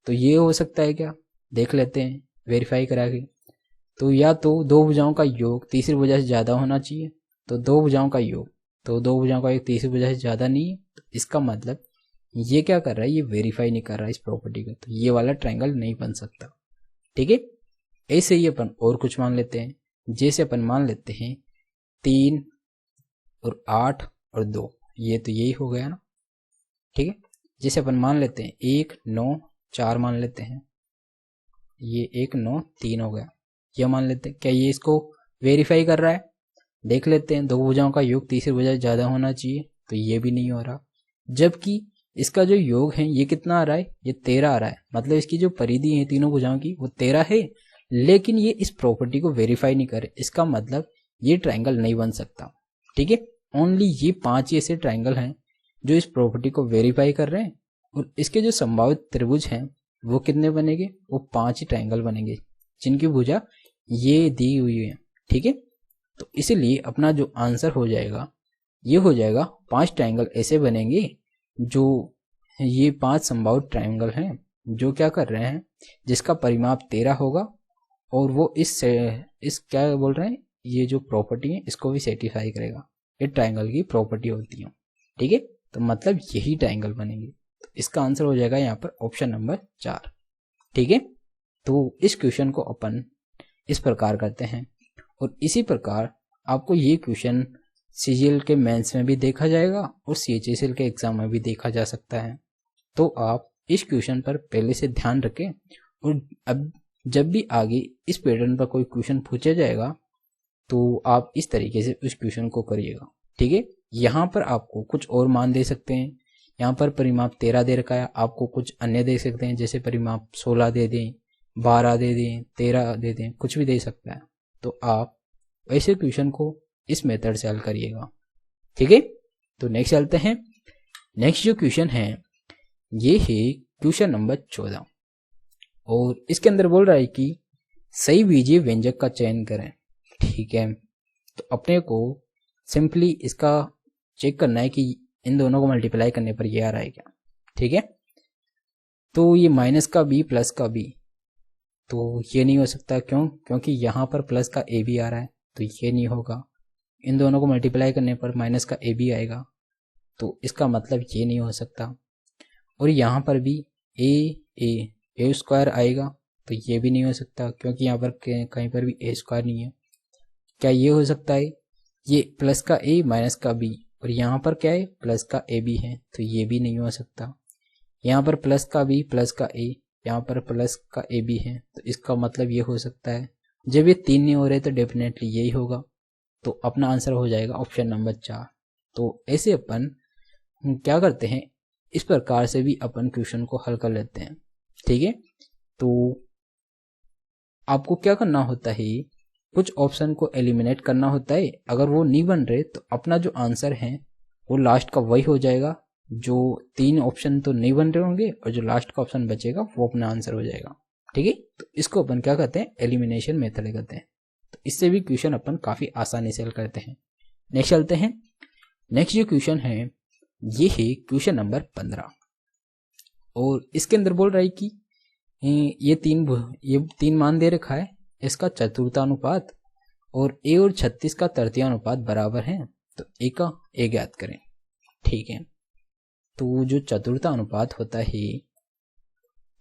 तो ये हो सकता है क्या, देख लेते हैं वेरीफाई करा के। तो या तो दो भुजाओं का योग तीसरी भुजा से ज्यादा होना चाहिए, तो दो भुजाओं का योग, तो दो भुजाओं का योग तीसरी भुजा से ज़्यादा नहीं है, तो इसका मतलब ये क्या कर रहा है, ये वेरीफाई नहीं कर रहा है इस प्रॉपर्टी को, तो ये वाला ट्रायंगल नहीं बन सकता। ठीक है, ऐसे ही अपन और कुछ मान लेते हैं। जैसे अपन मान लेते हैं 3 और 8 और 2, ये तो यही हो गया ना। ठीक है, जैसे अपन मान लेते हैं 1 9 4 मान लेते हैं, ये 1 9 3 हो गया, यह मान लेते हैं। क्या ये इसको वेरीफाई कर रहा है? देख लेते हैं, दो भुजाओं का योग तीसरी भुजा से ज़्यादा होना चाहिए, तो ये भी नहीं हो रहा। जबकि इसका जो योग है ये कितना आ रहा है, ये 13 आ रहा है, मतलब इसकी जो परिधि है तीनों भुजाओं की वो 13 है, लेकिन ये इस प्रॉपर्टी को वेरीफाई नहीं करे। इसका मतलब ये ट्रायंगल नहीं बन सकता। ठीक है, ओनली ये 5 ही ऐसे ट्रायंगल हैं जो इस प्रॉपर्टी को वेरीफाई कर रहे हैं, और इसके जो संभावित त्रिभुज हैं वो कितने बनेंगे, वो 5 ही ट्रायंगल बनेंगे जिनकी भुजा ये दी हुई है। ठीक है, तो इसीलिए अपना जो आंसर हो जाएगा ये हो जाएगा 5 ट्रायंगल ऐसे बनेंगे जो ये 5 संभावित ट्रायंगल हैं जो क्या कर रहे हैं, जिसका परिमाप 13 होगा, और वो इस क्या बोल रहे हैं, ये जो प्रॉपर्टी है इसको भी सेटिस्फाई करेगा। ये ट्रायंगल की प्रॉपर्टी होती है। ठीक है, तो मतलब यही ट्रायंगल बनेंगे। तो इसका आंसर हो जाएगा यहाँ पर ऑप्शन नंबर 4। ठीक है, तो इस क्वेश्चन को अपन इस प्रकार करते हैं, और इसी प्रकार आपको ये क्वेश्चन सीजीएल के मेंस में भी देखा जाएगा और सीएचएसएल के एग्जाम में भी देखा जा सकता है। तो आप इस क्वेश्चन पर पहले से ध्यान रखें, और अब जब भी आगे इस पैटर्न पर कोई क्वेश्चन पूछा जाएगा तो आप इस तरीके से उस क्वेश्चन को करिएगा। ठीक है, यहाँ पर आपको कुछ और मान दे सकते हैं, यहाँ पर परिमाप 13 दे रखा है, आपको कुछ अन्य दे सकते हैं, जैसे परिमाप 16 दे दें, 12 दे दें, 13 दे दें, कुछ भी दे सकता है। तो आप ऐसे क्वेश्चन को इस मेथड से हल करिएगा। ठीक है, तो नेक्स्ट चलते हैं। नेक्स्ट जो क्वेश्चन है ये है क्वेश्चन नंबर 14, और इसके अंदर बोल रहा है कि सही बीजीय व्यंजक का चयन करें। ठीक है, तो अपने को सिंपली इसका चेक करना है कि इन दोनों को मल्टीप्लाई करने पर ये आ रहा है क्या। ठीक है, तो ये माइनस का बी प्लस का बी, तो ये नहीं हो सकता। क्यों? क्योंकि यहाँ पर प्लस का ए भी आ रहा है, तो ये नहीं होगा। इन दोनों को मल्टीप्लाई करने पर माइनस का ए भी आएगा, तो इसका मतलब ये नहीं हो सकता। और यहाँ पर भी ए स्क्वायर आएगा, तो ये भी नहीं हो सकता, क्योंकि यहाँ पर कहीं पर भी ए स्क्वायर नहीं है। क्या ये हो सकता है? ये प्लस का ए माइनस का बी, और यहाँ पर क्या है, प्लस का ए बी है, तो ये भी नहीं हो सकता। यहाँ पर प्लस का बी प्लस का ए, यहाँ पर प्लस का ए बी है, तो इसका मतलब ये हो सकता है। जब ये 3 नहीं हो रहे तो डेफिनेटली यही होगा, तो अपना आंसर हो जाएगा ऑप्शन नंबर 4। तो ऐसे अपन क्या करते हैं, इस प्रकार से भी अपन क्वेश्चन को हल कर लेते हैं। ठीक है, तो आपको क्या करना होता है, कुछ ऑप्शन को एलिमिनेट करना होता है। अगर वो नहीं बन रहे तो अपना जो आंसर है वो लास्ट का वही हो जाएगा। जो 3 ऑप्शन तो नहीं बन रहे होंगे और जो लास्ट का ऑप्शन बचेगा वो अपना आंसर हो जाएगा। ठीक है, तो इसको अपन क्या कहते हैं, एलिमिनेशन मेथड कहते हैं। तो इससे भी क्वेश्चन अपन काफ़ी आसानी से हल करते हैं। नेक्स्ट चलते हैं। नेक्स्ट जो क्वेश्चन है ये है क्वेश्चन नंबर 15, और इसके अंदर बोल रहा है कि ये तीन मान दे रखा है, इसका चतुर्थानुपात और ए और 36 का तृतीयानुपात बराबर है, तो ए का ए ज्ञात करें। ठीक है, तो जो चतुर्थानुपात होता है,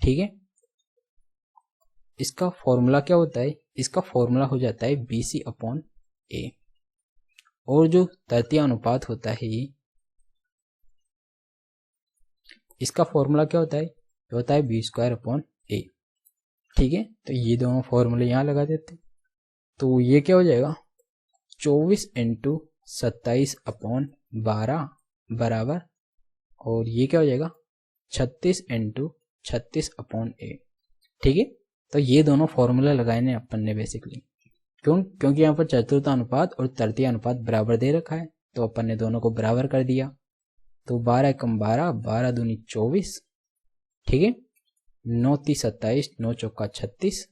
ठीक है, इसका फॉर्मूला क्या होता है, इसका फॉर्मूला हो जाता है BC/A, और जो तृतीयानुपात होता है इसका फॉर्मूला क्या होता है B²/A। ठीक है, तो ये दोनों फॉर्मूले यहाँ लगा देते, तो ये क्या हो जाएगा 24 × 27/12 बराबर, और ये क्या हो जाएगा 36 × 36/A। ठीक है, तो ये दोनों फॉर्मूला लगाए अपन ने बेसिकली, क्योंकि यहाँ पर चतुर्थानुपात और तृतीयानुपात बराबर दे रखा है, तो अपन ने दोनों को बराबर कर दिया। तो 12 × 12, 12 दूनी 24, ठीक है, 9 × 27, 9 × 36,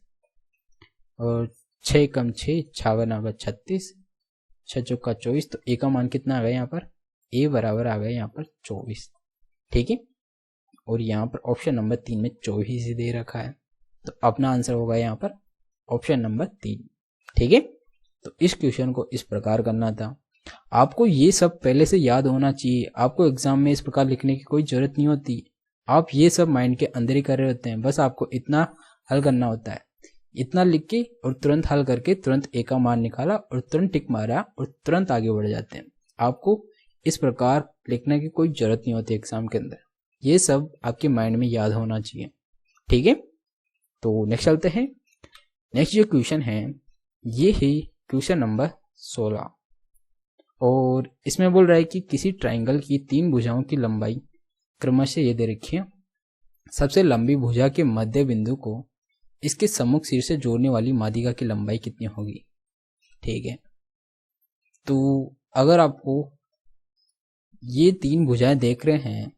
और 6 × 6, 56 × 36, 6 × 24, तो ए का मान कितना आ गया यहाँ पर, ए बराबर आ गया यहाँ पर 24। ठीक है, और यहाँ पर ऑप्शन नंबर 3 में 24 ही दे रखा है, तो अपना आंसर होगा यहाँ पर ऑप्शन नंबर 3। ठीक है, तो इस क्वेश्चन को इस प्रकार करना था। आपको ये सब पहले से याद होना चाहिए, आपको एग्जाम में इस प्रकार लिखने की कोई जरूरत नहीं होती, आप ये सब माइंड के अंदर ही कर रहे होते हैं। बस आपको इतना हल करना होता है, इतना लिख के और तुरंत हल करके तुरंत ए का मान निकाला और तुरंत टिक मारा और तुरंत आगे बढ़ जाते हैं। आपको इस प्रकार लिखने की कोई जरूरत नहीं होती एग्जाम के अंदर, ये सब आपके माइंड में याद होना चाहिए। ठीक है, तो नेक्स्ट चलते हैं। नेक्स्ट जो क्वेश्चन है ये है क्वेश्चन नंबर 16 और इसमें बोल रहा है कि किसी ट्राइंगल की 3 भुजाओं की लंबाई क्रमशः ये दे रखी है। सबसे लंबी भुजा के मध्य बिंदु को इसके सम्मुख सिर से जोड़ने वाली माध्यिका की लंबाई कितनी होगी। ठीक है, तो अगर आपको ये 3 भुजाएं देख रहे हैं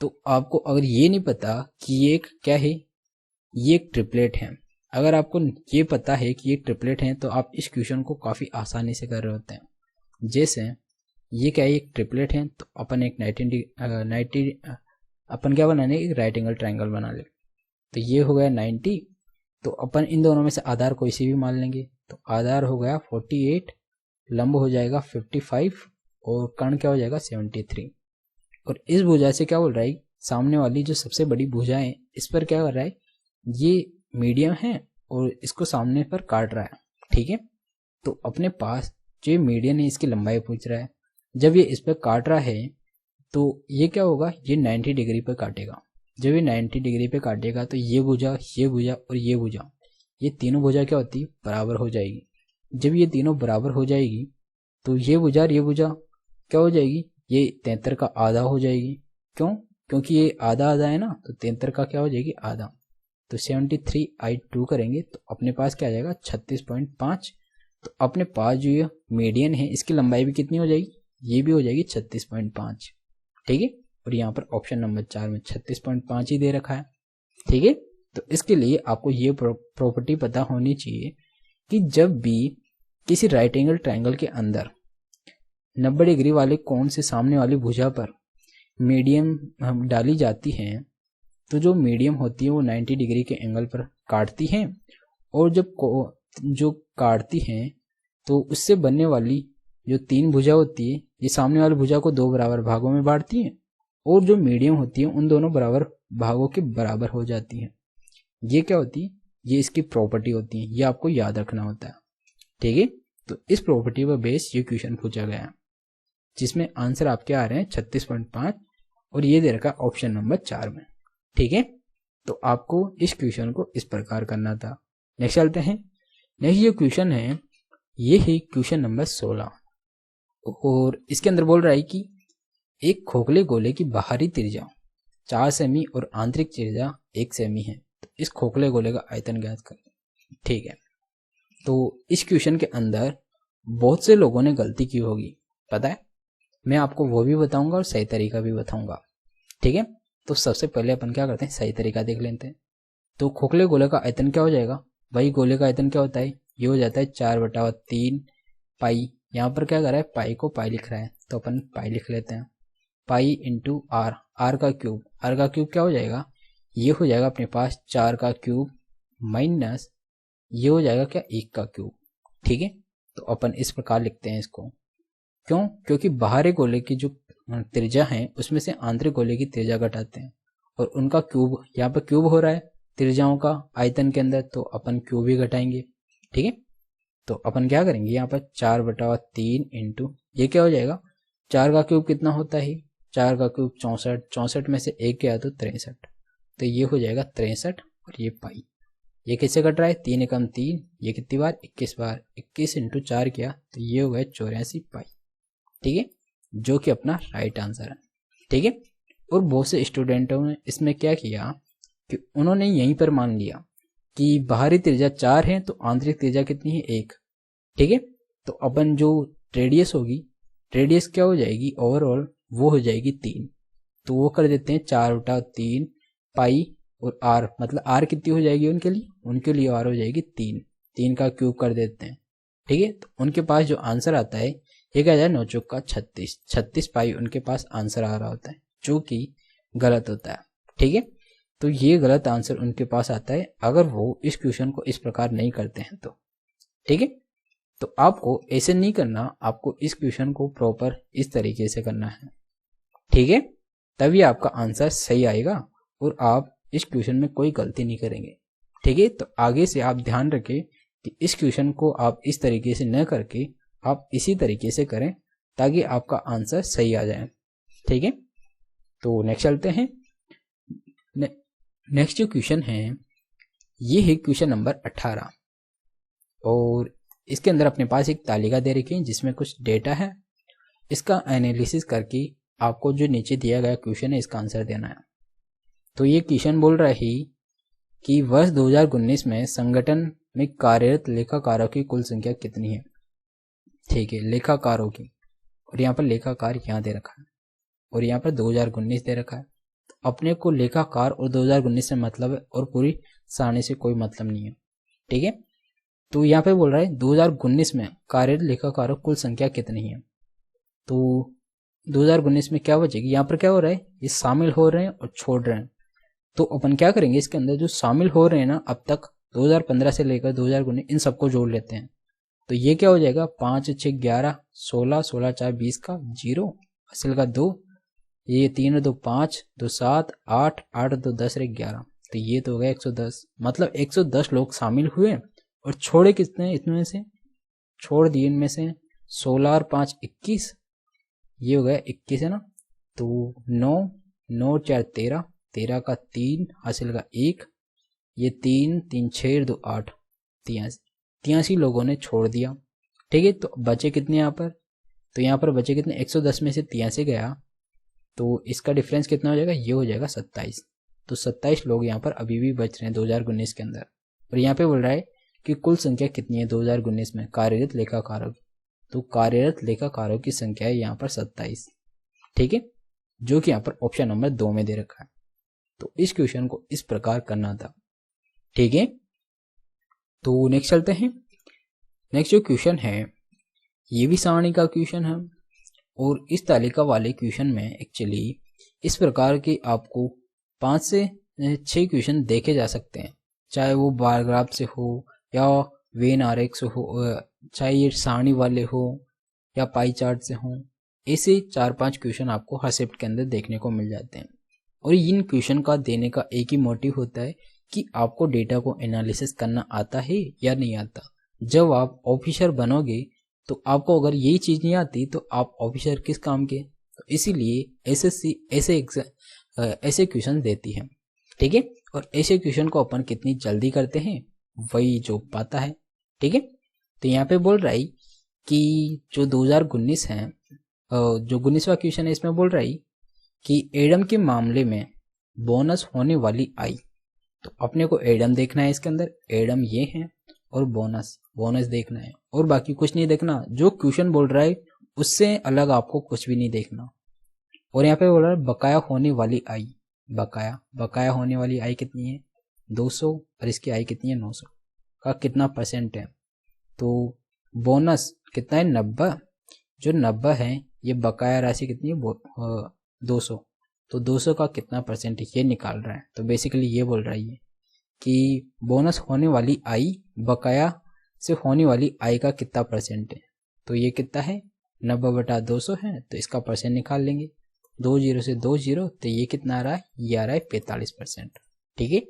तो आपको अगर ये नहीं पता कि ये एक क्या है, ये एक ट्रिपलेट है, अगर आपको ये पता है कि ये ट्रिपलेट है तो आप इस क्वेश्चन को काफ़ी आसानी से कर रहे होते हैं। जैसे ये क्या है, एक ट्रिपलेट है तो अपन एक 90 अपन क्या बनाने, एक राइट एंगल ट्राइंगल बना ले। तो ये हो गया 90, तो अपन इन दोनों में से आधार कोई सी भी मान लेंगे। तो आधार हो गया 48, लंब हो जाएगा 55 और कर्ण क्या हो जाएगा 73। और इस भुजा से क्या बोल रहा है, सामने वाली जो सबसे बड़ी भुजा है इस पर क्या कर रहा है, ये मीडियम है और इसको सामने पर काट रहा है। ठीक है, तो अपने पास जो मीडियन है इसकी लंबाई पूछ रहा है। जब ये इस पर काट रहा है तो ये क्या होगा, ये 90 डिग्री पर काटेगा। जब ये 90 डिग्री पे काटेगा तो ये भुजा और ये भुजा, ये तीनों भुजा क्या होती है, बराबर हो जाएगी। जब ये तीनों बराबर हो जाएगी तो ये भुजा और ये भुजा क्या हो जाएगी, ये 73 का आधा हो जाएगी। क्यों, क्योंकि ये आधा आधा है ना, तो 73 का क्या हो जाएगी, आधा। तो 73/2 करेंगे तो अपने पास क्या आ जाएगा 36.5। तो अपने पास जो ये मीडियन है इसकी लंबाई भी कितनी हो जाएगी, ये भी हो जाएगी 36.5। ठीक है, और यहाँ पर ऑप्शन नंबर 4 में 36.5 ही दे रखा है। ठीक है, तो इसके लिए आपको ये प्रॉपर्टी पता होनी चाहिए कि जब भी किसी राइट एंगल ट्राइंगल के अंदर 90 डिग्री वाले कोण से सामने वाली भुजा पर मीडियम डाली जाती है तो जो मीडियम होती है वो 90 डिग्री के एंगल पर काटती है, और जब जो काटती हैं तो उससे बनने वाली जो 3 भुजा होती है ये सामने वाली भुजा को 2 बराबर भागों में बांटती हैं, और जो मीडियम होती है उन दोनों बराबर भागों के बराबर हो जाती है। ये क्या होती है, ये इसकी प्रॉपर्टी होती है, ये आपको याद रखना होता है। ठीक है, तो इस प्रॉपर्टी पर बेस ये क्वेश्चन पूछा गया है जिसमें आंसर आपके आ रहे हैं 36.5 और ये दे रखा ऑप्शन नंबर 4 में। ठीक है, तो आपको इस क्वेश्चन को इस प्रकार करना था। नेक्स्ट चलते हैं। नेक्स्ट जो क्वेश्चन है ये है क्वेश्चन नंबर 16 और इसके अंदर बोल रहा है कि एक खोखले गोले की बाहरी त्रिज्या 4 सेमी और आंतरिक त्रिज्या 1 सेमी है, तो इस खोखले गोले का आयतन ज्ञात करें। ठीक है, तो इस क्वेश्चन के अंदर बहुत से लोगों ने गलती की होगी, पता है, मैं आपको वो भी बताऊंगा और सही तरीका भी बताऊंगा। ठीक है, तो सबसे पहले अपन क्या करते हैं, सही तरीका देख लेते हैं। तो खोखले गोले का आयतन क्या हो जाएगा, भाई गोले का आयतन क्या होता है, ये हो जाता है 4/3 पाई। यहाँ पर क्या कर रहा है, पाई को पाई लिख रहा है तो अपन पाई लिख लेते हैं, पाई इंटू आर, आर का क्यूब क्या हो जाएगा, ये हो जाएगा अपने पास 4 का क्यूब माइनस ये हो जाएगा क्या 1 का क्यूब। ठीक है, तो अपन इस प्रकार लिखते हैं इसको। क्यों, क्योंकि बाहरी गोले की जो त्रिज्या है उसमें से आंतरिक गोले की त्रिज्या घटाते हैं और उनका क्यूब, यहाँ पर क्यूब हो रहा है त्रिज्याओं का आयतन के अंदर, तो अपन क्यूब ही घटाएंगे। ठीक है, तो अपन क्या करेंगे, यहाँ पर 4/3 इंटू ये क्या हो जाएगा, 4 का क्यूब कितना होता है, 4 का क्यूब 64, 64 में से 1 गया तो 63, तो ये हो जाएगा 63 और ये पाई। ये किससे कट रहा है, 3 एकम 3, ये कितनी बार 21 बार, 21 इंटू 4 किया तो ये हो गया 84 पाई। ठीक है, जो कि अपना राइट आंसर है। ठीक है, और बहुत से स्टूडेंटों ने इसमें क्या किया कि उन्होंने यहीं पर मान लिया कि बाहरी त्रिज्या 4 है तो आंतरिक त्रिज्या कितनी है 1। ठीक है, तो अपन जो रेडियस होगी, रेडियस क्या हो जाएगी ओवरऑल, वो हो जाएगी 3, तो वो कर देते हैं 4/3 पाई, और आर मतलब आर कितनी हो जाएगी उनके लिए आर हो जाएगी 3 का क्यूब कर देते हैं। ठीक है, तो उनके पास जो आंसर आता है ये क्या जाए 9 चौक का 36 पाई उनके पास आंसर आ रहा होता है, जो कि गलत होता है। ठीक है, तो ये गलत आंसर उनके पास आता है अगर वो इस क्वेश्चन को इस प्रकार नहीं करते हैं तो। ठीक है, तो आपको ऐसे नहीं करना, आपको इस क्वेश्चन को प्रॉपर इस तरीके से करना है, ठीक है, तभी आपका आंसर सही आएगा और आप इस क्वेश्चन में कोई गलती नहीं करेंगे, ठीक है। तो आगे से आप ध्यान रखें कि इस क्वेश्चन को आप इस तरीके से न करके आप इसी तरीके से करें ताकि आपका आंसर सही आ जाए, ठीक है। तो नेक्स्ट चलते हैं। नेक्स्ट जो क्वेश्चन है ये है क्वेश्चन नंबर 18 और इसके अंदर अपने पास एक तालिका दे रखी है जिसमें कुछ डेटा है। इसका एनालिसिस करके आपको जो नीचे दिया गया क्वेश्चन है इसका आंसर देना है। तो ये क्वेश्चन बोल रहा है कि वर्ष 2019 में संगठन में कार्यरत लेखाकारों की कुल संख्या कितनी है, ठीक है, लेखाकारों की, और यहाँ पर लेखाकार यहाँ दे रखा है और यहाँ पर 2019 दे रखा है। तो अपने को लेखाकार और 2019 से मतलब है और पूरी सारणी से कोई मतलब नहीं है, ठीक है। तो यहाँ पे बोल रहा है 2019 में कार्यरत लेखाकारों कुल संख्या कितनी है। तो 2019 में क्या बचेगी, यहाँ पर क्या हो रहा है, ये शामिल हो रहे हैं और छोड़ रहे हैं। तो अपन क्या करेंगे, इसके अंदर जो शामिल हो रहे हैं ना अब तक 2015 से लेकर 2019 इन सबको जोड़ लेते हैं। तो ये क्या हो जाएगा, 5 6 11 16 16 4 20 का 0 हासिल का 2, ये 3 2 5 2 7 8 8 2 10 11, तो ये तो हो गया 110। मतलब 110 लोग शामिल हुए और छोड़े कितने, इतने से छोड़ दिए इनमें से 16 और 5 21, ये हो गया 21 है ना। तो 9 9 4 13 13 का 3 हासिल का 1, ये 3 3 6 2 8 83 लोगों ने छोड़ दिया, ठीक है। तो बचे कितने यहाँ पर, तो यहाँ पर बचे कितने, 110 में से 83 गया तो इसका डिफरेंस कितना हो जाएगा, ये हो जाएगा 27। तो 27 लोग यहाँ पर अभी भी बच रहे हैं 2019 के अंदर। और यहाँ पे बोल रहा है कि कुल संख्या कितनी है 2019 में कार्यरत लेखाकारों की, तो कार्यरत लेखाकारों की संख्या है यहाँ पर 27, ठीक है, जो कि यहाँ पर ऑप्शन नंबर 2 में दे रखा है। तो इस क्वेश्चन को इस प्रकार करना था, ठीक है। तो नेक्स्ट चलते हैं। नेक्स्ट जो क्वेश्चन है ये भी सारणी का क्वेश्चन है और इस तालिका वाले क्वेश्चन में एक्चुअली इस प्रकार के आपको 5 से 6 क्वेश्चन देखे जा सकते हैं, चाहे वो बार ग्राफ से हो या वेन आरेख से हो, चाहे ये सारणी वाले हो या पाई चार्ट से हो। ऐसे 4-5 क्वेश्चन आपको हर शिफ्ट के अंदर देखने को मिल जाते हैं और इन क्वेश्चन का देने का एक ही मोटिव होता है कि आपको डेटा को एनालिसिस करना आता है या नहीं आता। जब आप ऑफिसर बनोगे तो आपको अगर यही चीज नहीं आती तो आप ऑफिसर किस काम के। तो इसीलिए एसएससी ऐसे क्वेश्चन देती है, ठीक है। और ऐसे क्वेश्चन को अपन कितनी जल्दी करते हैं वही जो पाता है, ठीक है। तो यहाँ पे बोल रहा है कि जो 2019 है, जो 19वां क्वेश्चन है इसमें बोल रहा है कि एडम के मामले में बोनस होने वाली आय। तो अपने को एडम देखना है, इसके अंदर एडम ये है और बोनस देखना है और बाकी कुछ नहीं देखना। जो क्वेश्चन बोल रहा है उससे अलग आपको कुछ भी नहीं देखना। और यहाँ पे बोल रहा है बकाया होने वाली आय, बकाया होने वाली आय कितनी है 200 और इसकी आय कितनी है 900 का कितना परसेंट है। तो बोनस कितना है 90, जो 90 है ये बकाया राशि कितनी है 200, तो 200 का कितना परसेंट ये निकाल रहा है। तो बेसिकली ये बोल रहा है कि बोनस होने वाली आय बकाया से होने वाली आय का कितना परसेंट है। तो ये कितना है 90/200 है, तो इसका परसेंट निकाल लेंगे 2 0 से 2 0, तो ये कितना आ रहा है, ये आ रहा है 45%, ठीक है,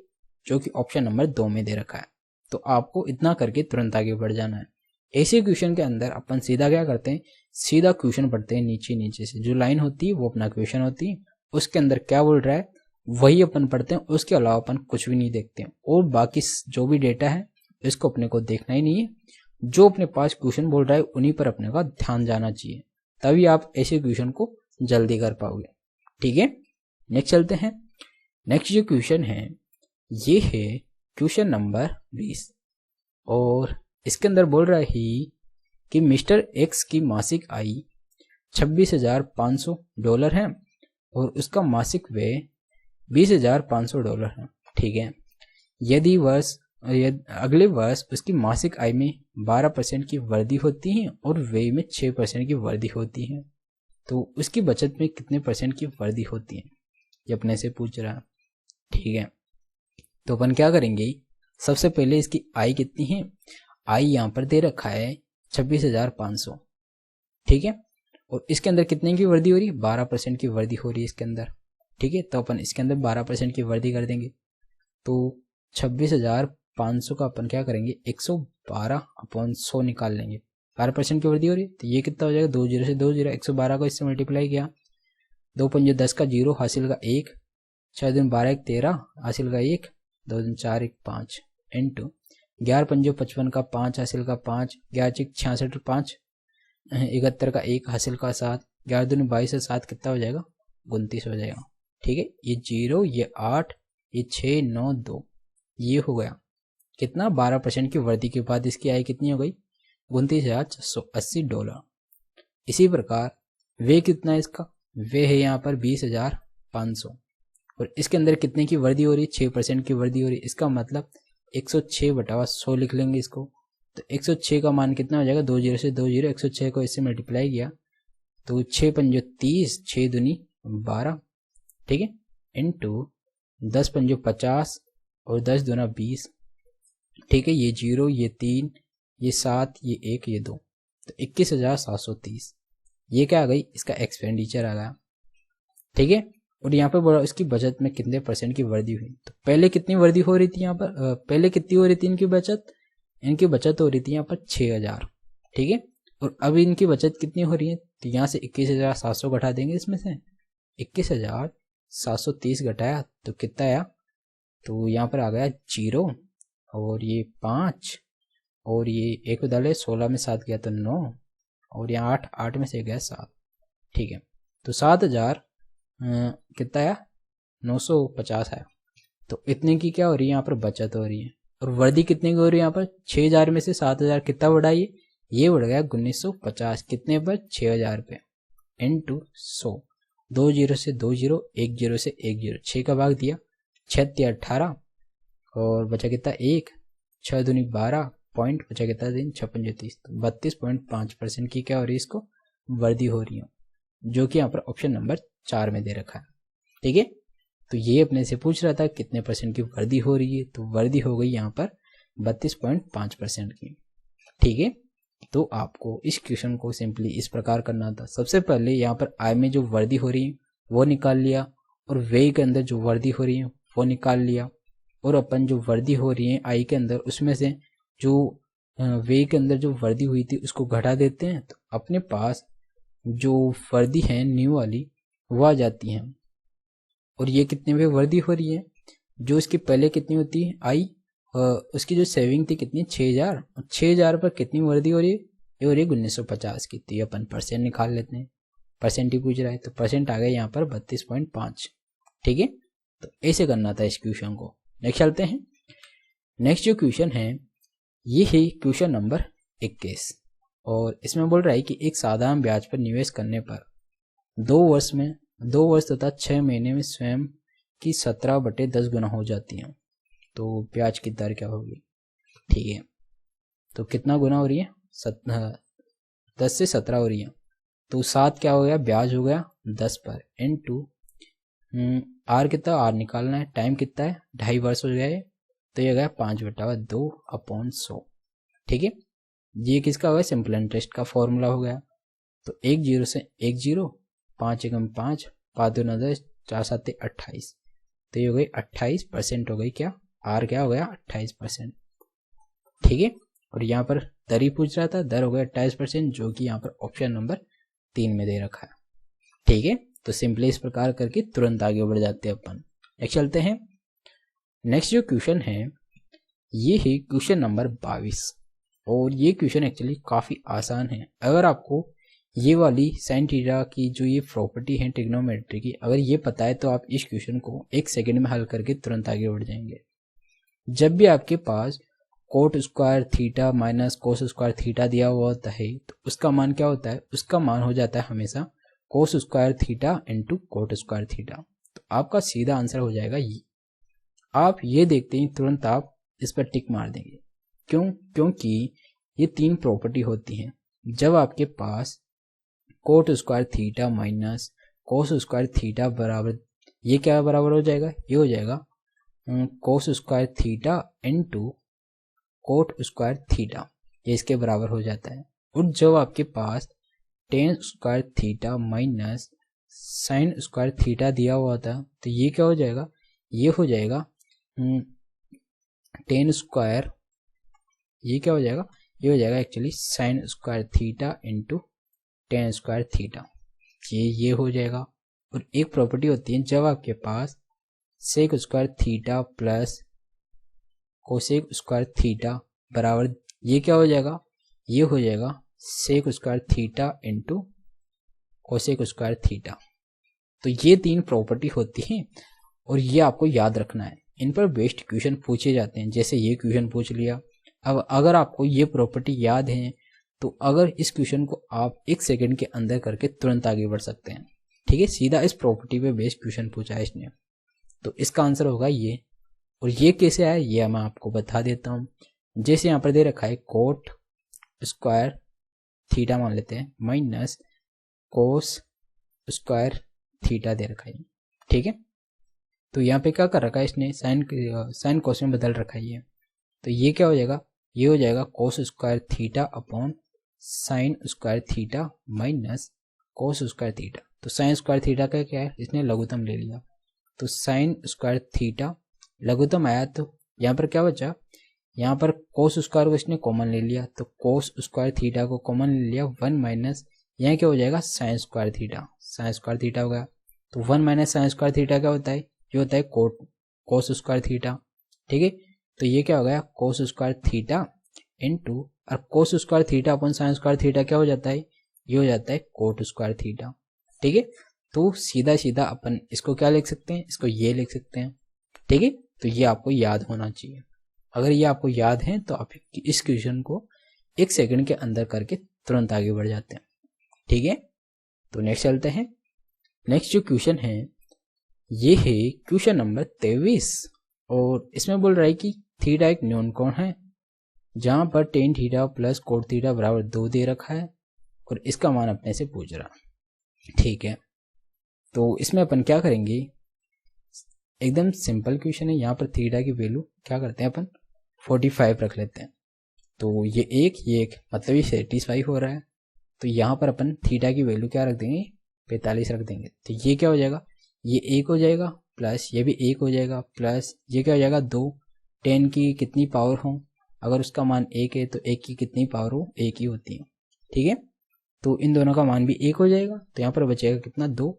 जो कि ऑप्शन नंबर 2 में दे रखा है। तो आपको इतना करके तुरंत आगे बढ़ जाना है। ऐसे क्वेश्चन के अंदर अपन सीधा क्या करते हैं, सीधा क्वेश्चन पढ़ते हैं नीचे से, जो लाइन होती है वो अपना क्वेश्चन होती है, उसके अंदर क्या बोल रहा है वही अपन पढ़ते हैं, उसके अलावा अपन कुछ भी नहीं देखते हैं। और बाकी जो भी डेटा है इसको अपने को देखना ही नहीं है, जो अपने पास क्वेश्चन बोल रहा है उन्हीं पर अपने का ध्यान जाना चाहिए, तभी आप ऐसे क्वेश्चन को जल्दी कर पाओगे, ठीक है। नेक्स्ट चलते हैं। नेक्स्ट जो क्वेश्चन है ये है क्वेश्चन नंबर 20 और इसके अंदर बोल रहा है कि मिस्टर एक्स की मासिक आय $26,500 है और उसका मासिक व्यय $20,500 है, ठीक है। यदि अगले वर्ष उसकी मासिक आय में 12% की वृद्धि होती है और व्यय में 6% की वृद्धि होती है, तो उसकी बचत में कितने परसेंट की वृद्धि होती है, ये अपने से पूछ रहा है, ठीक है। तो अपन क्या करेंगे, सबसे पहले इसकी आय कितनी है, आय यहाँ पर दे रखा है 26,500, ठीक है। और इसके अंदर कितने की वृद्धि हो रही है, 12% की वृद्धि हो रही है इसके अंदर, ठीक है। तो अपन इसके अंदर 12% की वृद्धि कर देंगे, तो 26,500 का अपन क्या करेंगे, 112/100 निकाल लेंगे। 12% की वृद्धि हो रही है, तो ये कितना हो जाएगा, 2 जीरो से 2 जीरो, 112 को इससे मल्टीप्लाई किया, 2 पंजे 10 का 0, हासिल का 1, 6 दिन 12 1 13, हासिल का 1, 2 दिन 4 1 5, इंटू 11 पंजे 55 का 5, हासिल का 5, 11 6 66 5, 71 का 1, हासिल का 7, 11 दूनी 22 से 7 कितना हो जाएगा, 29 हो जाएगा, ठीक है। ये 0, ये 8, ये 6 9 2, ये हो गया कितना, 12% की वृद्धि के बाद इसकी आय कितनी हो गई, $29,680। इसी प्रकार वे कितना है इसका, वे है यहाँ पर 20,500, और इसके अंदर कितने की वृद्धि हो रही है, 6% की वृद्धि हो रही है। इसका मतलब 106/100 लिख लेंगे इसको, तो 106 का मान कितना हो जाएगा, 2 जीरो से 2 जीरो, 106 को इससे मल्टीप्लाई किया तो 6 पंजो 30, 6 दूनी 12, ठीक है, इंटू 10 पंजो 50 और 10 दूना 20, ठीक है। ये 0, ये 3, ये 7, ये 1, ये 2, तो 21,730, ये क्या आ गई, इसका एक्सपेंडिचर आ गया, ठीक है। और यहाँ पर बोला इसकी बचत में कितने % की वृद्धि हुई, तो पहले कितनी वृद्धि हो रही थी यहाँ पर, पहले कितनी हो रही थी इनकी बचत हो रही थी यहाँ पर 6,000, ठीक है। और अब इनकी बचत कितनी हो रही है, तो यहाँ से 21,700 घटा देंगे, इसमें से 21,730 घटाया तो कितना आया, तो यहाँ पर आ गया 0, और ये 5, और ये एक डाले 16 में 7 गया तो 9, और यहाँ 8 में से गया 7, ठीक है। तो 7,000 कितना आया, 950 आया। तो इतने की क्या हो रही है, यहाँ पर बचत हो रही है। और वृद्धि कितने की हो रही है, यहाँ पर 6,000 में से 7,000 कितना बढ़ाइए, ये बढ़ गया 1950, कितने पर, 6,000 पे, इंटू 100, 2 जीरो से 2 जीरो, 1 जीरो से 1 जीरो, 6 का भाग दिया, 6 18, और बचा कितना 1, 6 दूनी 12, पॉइंट बचा कितना दिन, 56 30, 32.5% की क्या हो रही है, इसको वृद्धि हो रही है, जो कि यहाँ पर ऑप्शन नंबर 4 में दे रखा है, ठीक है। तो ये अपने से पूछ रहा था कितने % की वृद्धि हो रही है, तो वृद्धि हो गई यहाँ पर 32.5% की, ठीक है। तो आपको इस क्वेश्चन को सिंपली इस प्रकार करना था, सबसे पहले यहाँ पर आय में जो वृद्धि हो रही है वो निकाल लिया, और व्यय के अंदर जो वृद्धि हो रही है वो निकाल लिया, और अपन जो वृद्धि हो रही है आय के अंदर उसमें से जो व्यय के अंदर जो वृद्धि हुई थी उसको घटा देते हैं, तो अपने पास जो वृद्धि है न्यू वाली वो आ जाती है। और ये कितने में वृद्धि हो रही है, जो इसके पहले कितनी होती है आई, उसकी जो सेविंग थी कितनी, 6,000, 6,000 पर कितनी वृद्धि हो रही है, ये हो रही है 1950 की। तो ये अपन % निकाल लेते हैं, % ही पूछ रहा है, तो % आ गया यहाँ पर 32.5, ठीक है। तो ऐसे करना था इस क्वेश्चन को। नेक्स्ट चलते हैं। नेक्स्ट जो क्वेश्चन है ये है क्वेश्चन नंबर 21, और इसमें बोल रहा है कि एक साधारण ब्याज पर निवेश करने पर 2 वर्ष तथा 6 महीने में स्वयं की 17/10 गुना हो जाती है, तो ब्याज की दर क्या होगी, ठीक है। तो कितना गुना हो रही है, 10 से 17 हो रही है, तो 7 क्या हो गया, ब्याज हो गया 10 पर, इंटू आर कितना, आर निकालना है, टाइम कितना है 2.5 वर्ष हो गया, तो ये गया 5/2/100, ठीक है। ये किसका होगा, सिंपल इंटरेस्ट का फॉर्मूला हो गया। तो 1 जीरो से 1 जीरो, 5 एकम 5, 5 दूना 10, 4 7 28, तो ये हो गई 28% हो गई, क्या आर क्या हो गया 28%, ठीक है। और यहाँ पर दर ही पूछ रहा था, दर हो गया 28%, जो कि यहाँ पर ऑप्शन नंबर 3 में दे रखा है, ठीक है। तो सिंपली इस प्रकार करके तुरंत आगे बढ़ जाते हैं अपन। नेक्स्ट चलते हैं। नेक्स्ट जो क्वेश्चन है ये है क्वेश्चन नंबर 22, और ये क्वेश्चन एक्चुअली काफ़ी आसान है। अगर आपको ये वाली साइन थीटा की जो ये प्रॉपर्टी है ट्रिग्नोमेट्री की, अगर ये पता है तो आप इस क्वेश्चन को 1 सेकंड में हल करके तुरंत आगे बढ़ जाएंगे। जब भी आपके पास cot square theta minus cos square theta दिया हुआ होता है, तो उसका मान क्या होता है, उसका मान हो जाता है हमेशा कोस square theta into cot square theta. तो आपका सीधा आंसर हो जाएगा ये। आप ये देखते ही तुरंत आप इस पर टिक मार देंगे, क्योंकि ये 3 प्रॉपर्टी होती हैं। जब आपके पास cot square theta minus cos square theta बराबर, ये क्या बराबर हो जाएगा, ये हो जाएगा cos square theta into cot square theta, ये इसके बराबर हो जाता है। और जब आपके पास tan square theta minus sine square theta दिया हुआ था तो ये क्या हो जाएगा, ये हो जाएगा टेन स्क्वायर, ये क्या हो जाएगा, ये हो जाएगा actually sign square theta into ten square theta, ये हो जाएगा। और एक प्रॉपर्टी होती है जब आपके पास sec square theta plus cosec square theta बराबर, ये क्या हो जाएगा, ये हो जाएगा sec square theta into cosec square theta. तो ये तीन प्रॉपर्टी होती हैं और ये आपको याद रखना है। इन पर बेस्ड क्वेश्चन पूछे जाते हैं, जैसे ये क्वेश्चन पूछ लिया। अब अगर आपको ये प्रॉपर्टी याद है तो अगर इस क्वेश्चन को आप 1 सेकंड के अंदर करके तुरंत आगे बढ़ सकते हैं। ठीक है, सीधा इस प्रॉपर्टी पे बेस्ड क्वेश्चन पूछा है इसने, तो इसका आंसर होगा ये। और ये कैसे आया ये मैं आपको बता देता हूँ। जैसे यहाँ पर दे रखा है कोट स्क्वायर थीटा मान लेते हैं माइनस कोस स्क्वायर थीटा दे रखा है, ठीक है। तो यहाँ पे क्या कर रखा है इसने, साइन कोस में बदल रखा है ये। तो ये क्या हो जाएगा, ये हो जाएगा cos square theta upon sine square theta minus cos square theta. तो साइन स्क्वायर थीटा का क्या है, इसने लघुत्तम ले लिया, तो साइन स्क्वायर थीटा लघुत्तम आया, तो यहाँ पर क्या बचा, यहाँ पर कोस स्क्वायर को इसने कॉमन ले लिया, तो कोस स्क्वायर थीटा को कॉमन ले लिया, 1 माइनस यहाँ क्या हो जाएगा sign square theta, sign square theta हो गया। तो 1 माइनस साइन स्क्वायर थीटा क्या होता है, ये होता है कोस स्क्वायर थीटा, ठीक है। तो ये क्या हो गया कोस स्क्वायर थीटा इंटू, और कोस स्क्वायर थीटा अपन साइन स्क्वायर थीटा क्या हो जाता है, ये हो जाता है कोट स्क्वायर थीटा, ठीक है। तो सीधा सीधा अपन इसको क्या लिख सकते हैं, इसको ये लिख सकते हैं, ठीक है। तो ये आपको याद होना चाहिए। अगर ये आपको याद है तो आप इस क्वेश्चन को 1 सेकंड के अंदर करके तुरंत आगे बढ़ जाते हैं, ठीक है। तो नेक्स्ट चलते हैं। नेक्स्ट जो क्वेश्चन है ये है क्वेश्चन नंबर 23 और इसमें बोल रहा है कि थीटा एक न्यून कोण है जहां पर tan theta plus cot theta बराबर 2 दे रखा है और इसका मान अपने से पूछ रहा, ठीक है। तो इसमें अपन क्या करेंगे, एकदम सिंपल क्वेश्चन है। यहाँ पर थीटा की वैल्यू क्या करते हैं अपन 45 रख लेते हैं, तो ये एक मतलब ये सेटिस्फाई हो रहा है। तो यहाँ पर अपन थीटा की वैल्यू क्या रख देंगे 45 रख देंगे। तो ये क्या हो जाएगा, ये 1 हो जाएगा प्लस ये भी 1 हो जाएगा प्लस ये क्या हो जाएगा 2। 10 की कितनी पावर हो, अगर उसका मान 1 है तो 1 की कितनी पावर हो, 1 ही होती है, ठीक है। तो इन दोनों का मान भी 1 हो जाएगा, तो यहाँ पर बचेगा कितना 2।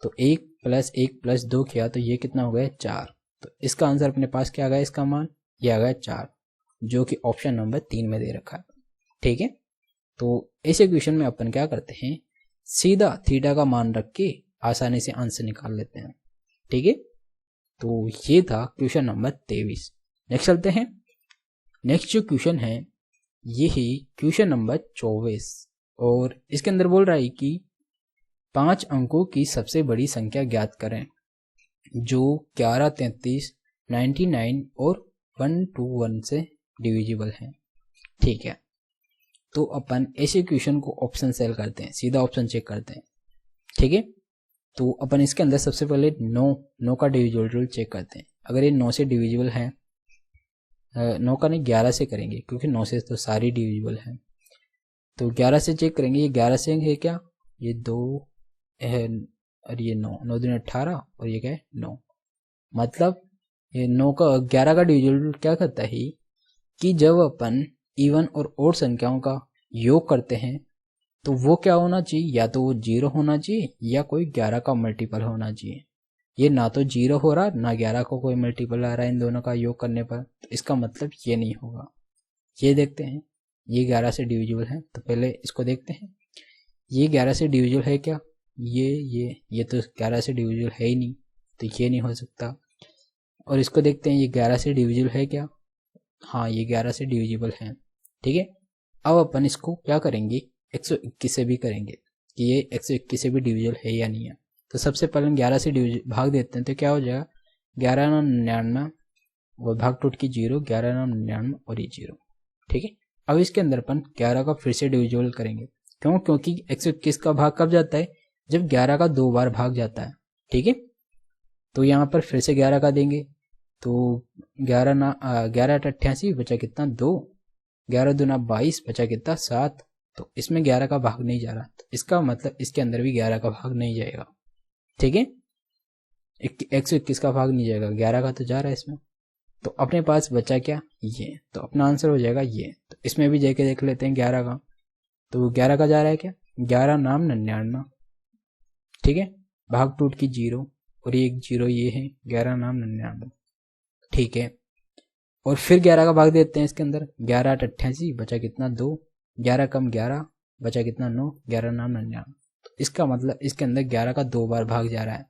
तो 1 प्लस 2 किया तो ये कितना हो गया 4। तो इसका आंसर अपने पास क्या आ गया, इसका मान ये आ गया 4, जो कि ऑप्शन नंबर 3 में दे रखा है, ठीक है। तो ऐसे क्वेश्चन में अपन क्या करते हैं, सीधा थीटा का मान रख के आसानी से आंसर निकाल लेते हैं, ठीक है। तो ये था क्वेश्चन नंबर 23। नेक्स्ट चलते हैं। नेक्स्ट जो क्वेश्चन है ये ही क्वेश्चन नंबर 24 और इसके अंदर बोल रहा है कि 5 अंकों की सबसे बड़ी संख्या ज्ञात करें जो 11, 33, 99 और 121 से डिविजिबल है, ठीक है। तो अपन ऐसे क्वेश्चन को ऑप्शन सेल करते हैं, सीधा ऑप्शन चेक करते हैं, ठीक है। तो अपन इसके अंदर सबसे पहले 9 का डिविजिबल चेक करते हैं। अगर ये 9 से डिविजिबल है, 9 का नहीं 11 से करेंगे क्योंकि 9 से तो सारी डिविजिबल है। तो 11 से चेक करेंगे, ये 11 से है क्या, ये 2 है और ये 9 दूनी 18 और ये क्या है 9। मतलब ये 9 का 11 का डिविजिबल क्या करता है कि जब अपन इवन और ओड संख्याओं का योग करते हैं तो वो क्या होना चाहिए, या तो वो 0 होना चाहिए या कोई 11 का मल्टीपल होना चाहिए। ये ना तो 0 हो रहा ना 11 को कोई मल्टीपल आ रहा है इन दोनों का योग करने पर, तो इसका मतलब ये नहीं होगा। ये देखते हैं, ये 11 से डिविजिबल है, तो पहले इसको देखते हैं। ये 11 से डिविजिबल है क्या, ये तो 11 से डिविजिबल है ही नहीं, तो ये नहीं हो सकता। और इसको देखते हैं, ये 11 से डिविजिबल है क्या, हाँ ये 11 से डिविजिबल है, ठीक है। अब अपन इसको क्या करेंगे 121 से भी करेंगे कि ये 121 से भी डिविजिबल है या नहीं है। तो सबसे पहले 11 से भाग देते हैं, तो क्या हो जाएगा 11 9 99 और भाग टूट की 0, 11 9 99 और ये 0, ठीक है। अब इसके अंदर अपन 11 का फिर से डिविजिबल करेंगे, क्योंकि 121 का भाग कब जाता है, जब 11 का 2 बार भाग जाता है, ठीक है। तो यहाँ पर फिर से 11 का देंगे, तो 11 8 88 बचा कितना 2, 11 दूना 22 बचा कितना 7 तो इसमें 11 का भाग नहीं जा रहा, तो इसका मतलब इसके अंदर भी 11 का भाग नहीं जाएगा। ठीक है, 121 का भाग नहीं जाएगा, 11 का तो जा रहा है इसमें। तो अपने पास बचा क्या, ये, तो अपना आंसर हो जाएगा ये। तो इसमें भी जाके देख लेते हैं 11 का, तो 11 का जा रहा है क्या, 11 नाम 99। ठीक है, भाग टूट की 0 और एक 0 ये है, 11 नाम 99। ठीक है, और फिर 11 का भाग देते हैं इसके अंदर, 11 8 88, बचा कितना 2, 11 कम 11 बचा कितना 9, 11 नाम 99। तो इसका मतलब इसके अंदर 11 का 2 बार भाग जा रहा है,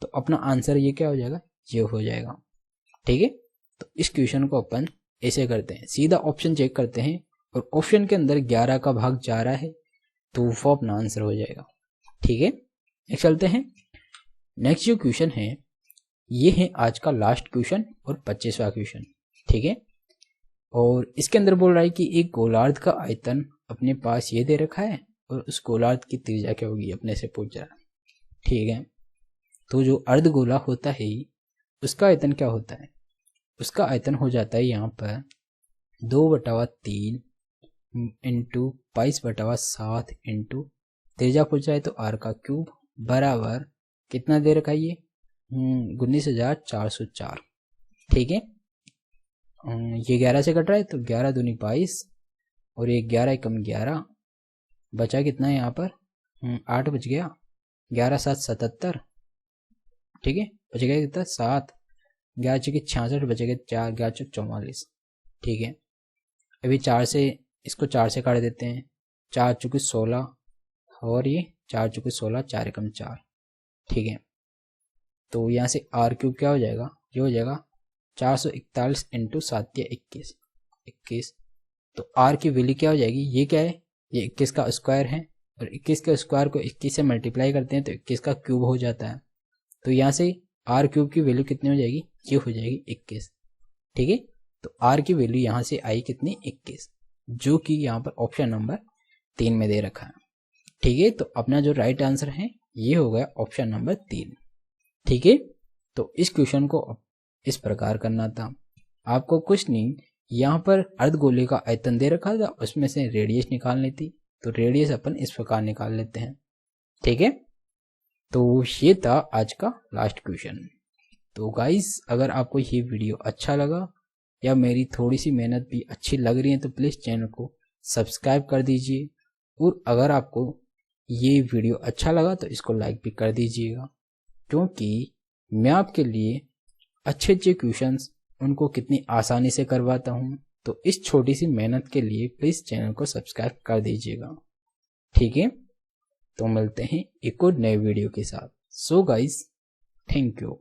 तो अपना आंसर ये क्या हो जाएगा, ये हो जाएगा। ठीक है, तो इस क्वेश्चन को अपन ऐसे करते हैं, सीधा ऑप्शन चेक करते हैं और ऑप्शन के अंदर 11 का भाग जा रहा है तो वो अपना आंसर हो जाएगा। ठीक है, नेक्स्ट चलते हैं। नेक्स्ट जो क्वेश्चन है ये है आज का लास्ट क्वेश्चन और 25वां क्वेश्चन। ठीक है, और इसके अंदर बोल रहा है कि एक गोलार्ध का आयतन अपने पास ये दे रखा है और उस गोलार्ध की त्रिज्या क्या होगी अपने से पूछ रहा है। ठीक है, तो जो अर्धगोला होता है उसका आयतन क्या होता है, उसका आयतन हो जाता है यहाँ पर 2/3 इंटू 22/7 इंटू त्रिज्या पूछा है तो r का क्यूब बराबर कितना दे रखा है ये 19,404। ठीक है, ये 11 से कट रहा है तो 11 दूनी 22 और ये 11 कम 11 बचा कितना है यहाँ पर 8 बच गया, 11 7 77। ठीक है, बच गया कितना 7, 11 चुके 66 बचेगा 4, 11 चुके 44। ठीक है, अभी 4 से इसको 4 से काट देते हैं, 4 चुके 16 और ये 4 चुके 16, 4 एकम 4। ठीक है, तो यहाँ से r क्यूब क्या हो जाएगा, ये हो जाएगा 441 इंटू 7 या 21। तो r की वैल्यू क्या हो जाएगी, ये क्या है, ये 21 का स्क्वायर है और 21 के स्क्वायर को 21 से मल्टीप्लाई करते हैं तो 21 का क्यूब हो जाता है। तो यहाँ से r क्यूब की वैल्यू कितनी हो जाएगी, ये हो जाएगी 21। ठीक है, तो r की वैल्यू यहाँ से आई कितनी 21, जो कि यहाँ पर ऑप्शन नंबर 3 में दे रखा है। ठीक है, तो अपना जो राइट आंसर है ये हो गया ऑप्शन नंबर 3। ठीक है, तो इस क्वेश्चन को इस प्रकार करना था, आपको कुछ नहीं, यहाँ पर अर्धगोले का आयतन दे रखा था, उसमें से रेडियस निकालनी थी, तो रेडियस अपन इस प्रकार निकाल लेते हैं। ठीक है, तो ये था आज का लास्ट क्वेश्चन। तो गाइस अगर आपको ये वीडियो अच्छा लगा या मेरी थोड़ी सी मेहनत भी अच्छी लग रही है तो प्लीज़ चैनल को सब्सक्राइब कर दीजिए, और अगर आपको ये वीडियो अच्छा लगा तो इसको लाइक भी कर दीजिएगा, क्योंकि मैं आपके लिए अच्छे अच्छे क्वेश्चंस उनको कितनी आसानी से करवाता हूँ, तो इस छोटी सी मेहनत के लिए प्लीज़ चैनल को सब्सक्राइब कर दीजिएगा। ठीक है, तो मिलते हैं एक और नए वीडियो के साथ। So guys, thank you.